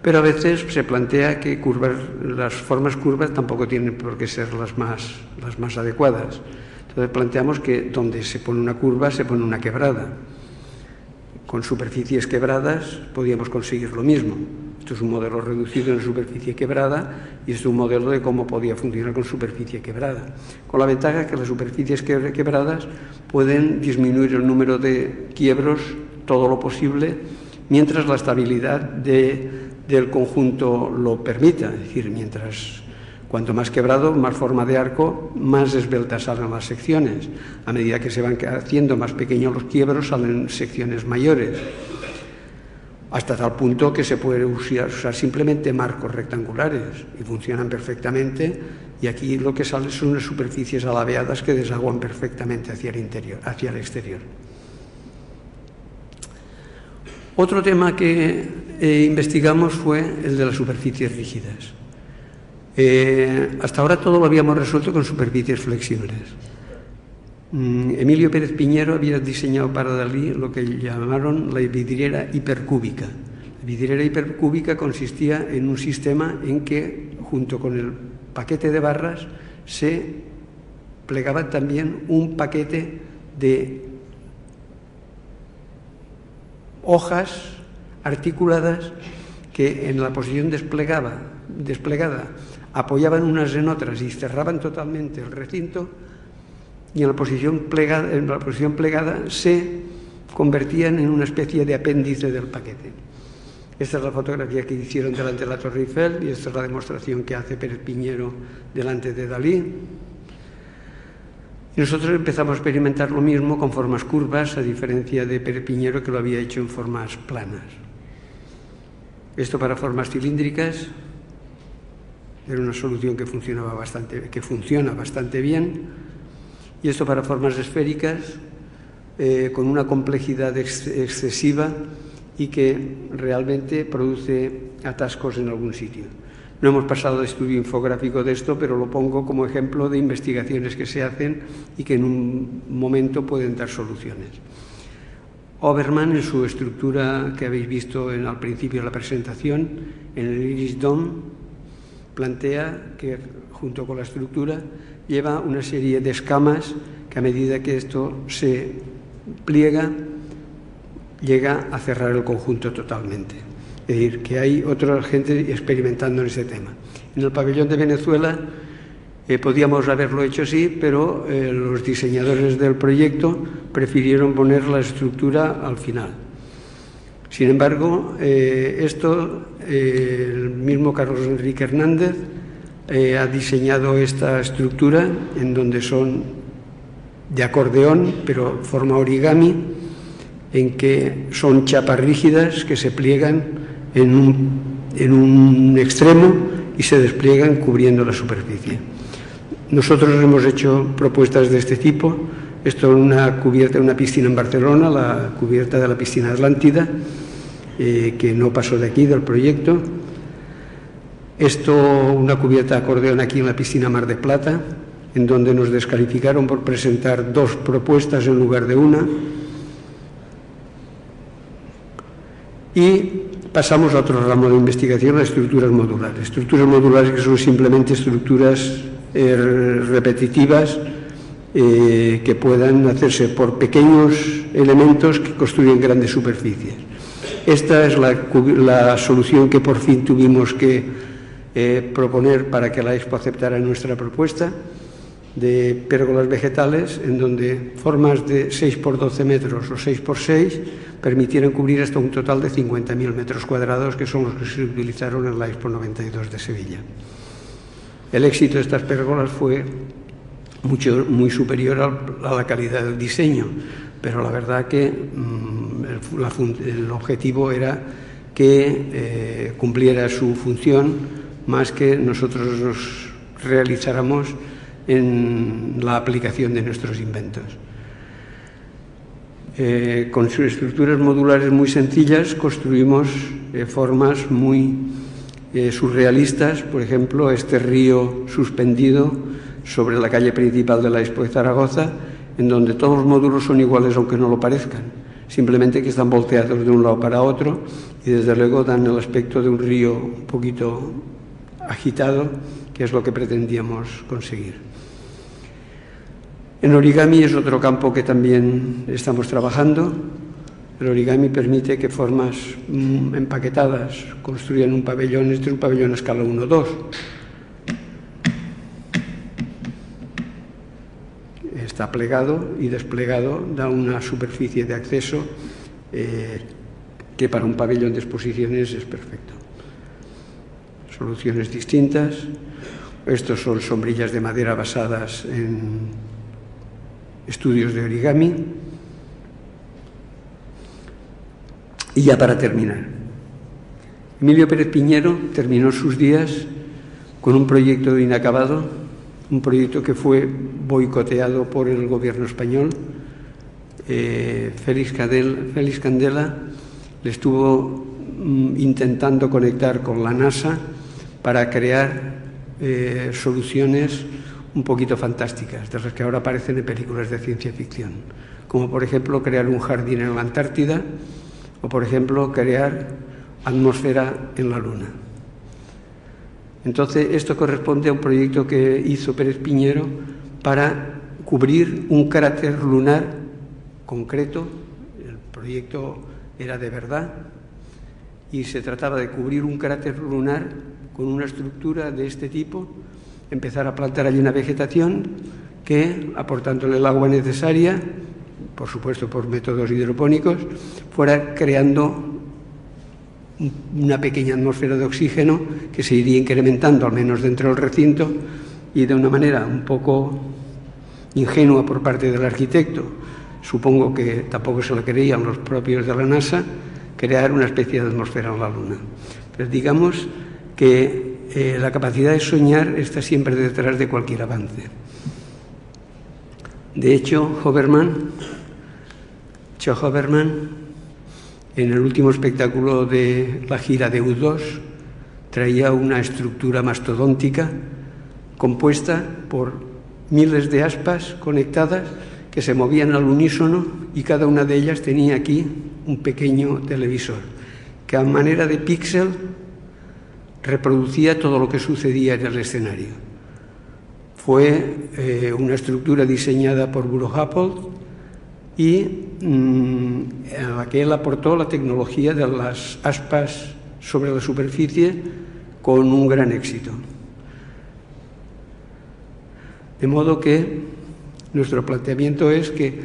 Pero a veces se plantea que las formas curvas tampoco tienen por qué ser las más adecuadas. Entonces planteamos que donde se pone una curva se pone una quebrada. Con superficies quebradas podíamos conseguir lo mismo. Esto es un modelo reducido en superficie quebrada y es un modelo de cómo podía funcionar con superficie quebrada. Con la ventaja que las superficies quebradas pueden disminuir el número de quiebros todo lo posible mientras la estabilidad del conjunto lo permita. Es decir, cuanto más quebrado, más forma de arco, más esbeltas salen las secciones. A medida que se van haciendo más pequeños los quiebros, salen secciones mayores. Hasta tal punto que se puede usar simplemente marcos rectangulares y funcionan perfectamente, y aquí lo que sale son unas superficies alabeadas que desaguan perfectamente hacia el exterior. Otro tema que investigamos fue el de las superficies rígidas. Hasta ahora todo lo habíamos resuelto con superficies flexibles. Emilio Pérez Piñero había diseñado para Dalí lo que llamaron la vidriera hipercúbica. La vidriera hipercúbica consistía en un sistema en que, junto con el paquete de barras, se plegaba también un paquete de hojas articuladas que en la posición desplegada apoyaban unas en otras y cerraban totalmente el recinto, y en la posición plegada se convertían en una especie de apéndice del paquete. Esta es la fotografía que hicieron delante de la Torre Eiffel y esta es la demostración que hace Pérez Piñero delante de Dalí. Y nosotros empezamos a experimentar lo mismo con formas curvas, a diferencia de Pérez Piñero, que lo había hecho en formas planas. Esto para formas cilíndricas era una solución que funciona bastante bien. Y esto para formas esféricas, con una complejidad excesiva y que realmente produce atascos en algún sitio. No hemos pasado de estudio infográfico de esto, pero lo pongo como ejemplo de investigaciones que se hacen y que en un momento pueden dar soluciones. Obermann, en su estructura que habéis visto al principio de la presentación, en el Iris Dome, plantea que junto con la estructura lleva una serie de escamas que a medida que esto se pliega llega a cerrar el conjunto totalmente. Es decir, que hay otra gente experimentando en ese tema. En el pabellón de Venezuela podíamos haberlo hecho así, pero los diseñadores del proyecto prefirieron poner la estructura al final. Sin embargo, el mismo Carlos Enrique Hernández ha diseñado esta estructura en donde son de acordeón, pero forma origami, en que son chapas rígidas que se pliegan en un extremo y se despliegan cubriendo la superficie. Nosotros hemos hecho propuestas de este tipo. Esto es una cubierta de una piscina en Barcelona, la cubierta de la piscina Atlántida, que no pasó de aquí, del proyecto. Esto, una cubierta de acordeón aquí en la piscina Mar de Plata, en donde nos descalificaron por presentar 2 propuestas en lugar de una. Y pasamos a otro ramo de investigación, a estructuras modulares. Estructuras modulares que son simplemente estructuras repetitivas que puedan hacerse por pequeños elementos que construyen grandes superficies. Esta es la solución que por fin tuvimos que proponer para que la Expo aceptara nuestra propuesta de pérgolas vegetales, en donde formas de 6 por 12 metros o 6 por 6 permitieran cubrir hasta un total de 50.000 metros cuadrados, que son los que se utilizaron en la Expo 92 de Sevilla. El éxito de estas pérgolas fue muy superior a la calidad del diseño, pero la verdad que el objetivo era que cumpliera su función más que nosotros nos realizáramos en la aplicación de nuestros inventos. Con sus estructuras modulares muy sencillas construimos formas muy surrealistas, por ejemplo, este río suspendido sobre la calle principal de la Expo de Zaragoza, en donde todos los módulos son iguales aunque no lo parezcan, simplemente que están volteados de un lado para otro y desde luego dan el aspecto de un río un poquito agitado, que es lo que pretendíamos conseguir. En origami es otro campo que también estamos trabajando. El origami permite que formas empaquetadas construyan un pabellón. Este es un pabellón a escala 1-2. Está plegado y desplegado, da una superficie de acceso que para un pabellón de exposiciones es perfecto. Soluciones distintas. Estos son sombrillas de madera basadas en estudios de origami. Y ya para terminar, Emilio Pérez Piñero terminó sus días con un proyecto inacabado, un proyecto que fue boicoteado por el gobierno español. Félix Candela le estuvo intentando conectar con la NASA para crear soluciones un poquito fantásticas, de las que ahora aparecen en películas de ciencia ficción, como por ejemplo crear un jardín en la Antártida o por ejemplo crear atmósfera en la Luna. Entonces esto corresponde a un proyecto que hizo Pérez Piñero para cubrir un cráter lunar concreto. El proyecto era de verdad y se trataba de cubrir un cráter lunar con una estructura de este tipo, empezar a plantar allí una vegetación que, aportándole el agua necesaria, por supuesto por métodos hidropónicos, fuera creando una pequeña atmósfera de oxígeno que se iría incrementando, al menos dentro del recinto, y de una manera un poco ingenua por parte del arquitecto, supongo que tampoco se lo creían los propios de la NASA, crear una especie de atmósfera en la Luna. Pero digamos que la capacidad de soñar está siempre detrás de cualquier avance. De hecho, Cho Hoberman, en el último espectáculo de la gira de U2, traía una estructura mastodóntica compuesta por miles de aspas conectadas que se movían al unísono y cada una de ellas tenía aquí un pequeño televisor que a manera de píxel reproducía todo lo que sucedía en el escenario. Fue una estructura diseñada por Bruno Happold y a la que él aportó la tecnología de las aspas sobre la superficie con un gran éxito. De modo que nuestro planteamiento es que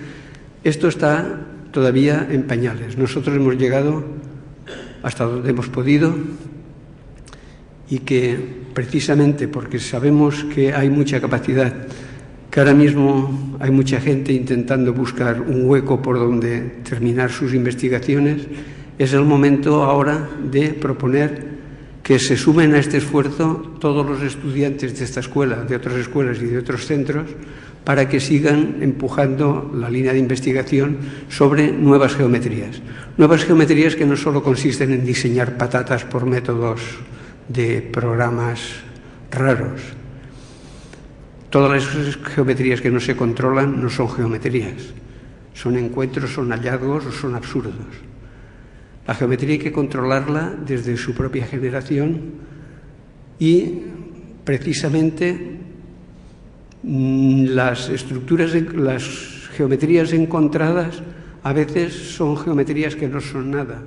esto está todavía en pañales. Nosotros hemos llegado hasta donde hemos podido y que precisamente porque sabemos que hay mucha capacidad, que ahora mismo hay mucha gente intentando buscar un hueco por donde terminar sus investigaciones, es el momento ahora de proponer que se sumen a este esfuerzo todos los estudiantes de esta escuela, de otras escuelas y de otros centros, para que sigan empujando la línea de investigación sobre nuevas geometrías. Nuevas geometrías que no solo consisten en diseñar patatas por métodos de programas raros. Todas las geometrías que no se controlan no son geometrías, son encuentros, son hallazgos o son absurdos. La geometría hay que controlarla desde su propia generación y precisamente las geometrías encontradas a veces son geometrías que no son nada.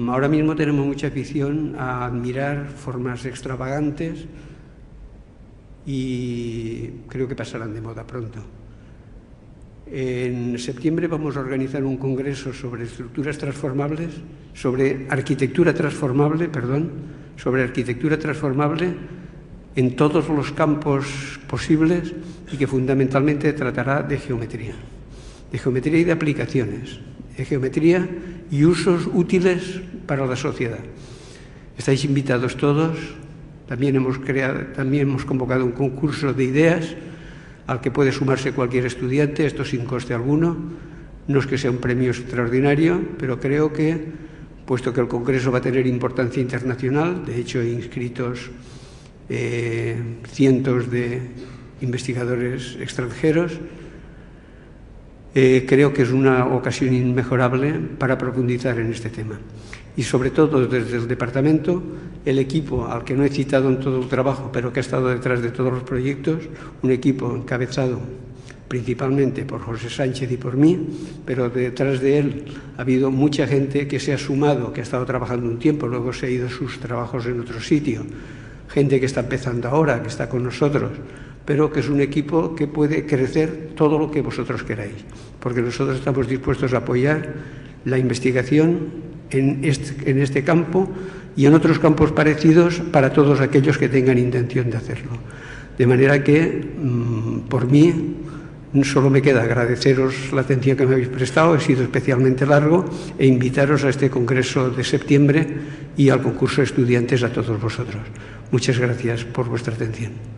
Ahora mismo tenemos mucha afición a admirar formas extravagantes y creo que pasarán de moda pronto. En septiembre vamos a organizar un congreso sobre estructuras transformables, sobre arquitectura transformable, en todos los campos posibles y que fundamentalmente tratará de geometría y de aplicaciones, de geometría y usos útiles para la sociedad. Estáis invitados todos. También hemos convocado un concurso de ideas al que puede sumarse cualquier estudiante, esto sin coste alguno. No es que sea un premio extraordinario, pero creo que, puesto que el Congreso va a tener importancia internacional, de hecho, inscritos cientos de investigadores extranjeros, creo que es una ocasión inmejorable para profundizar en este tema. Y sobre todo desde el departamento, el equipo al que no he citado en todo el trabajo, pero que ha estado detrás de todos los proyectos, un equipo encabezado principalmente por José Sánchez y por mí, pero detrás de él ha habido mucha gente que se ha sumado, que ha estado trabajando un tiempo, luego se ha ido a sus trabajos en otro sitio, gente que está empezando ahora, que está con nosotros, pero que es un equipo que puede crecer todo lo que vosotros queráis, porque nosotros estamos dispuestos a apoyar la investigación en este campo y en otros campos parecidos para todos aquellos que tengan intención de hacerlo. De manera que, por mí, solo me queda agradeceros la atención que me habéis prestado, he sido especialmente largo, e invitaros a este congreso de septiembre y al concurso de estudiantes a todos vosotros. Muchas gracias por vuestra atención.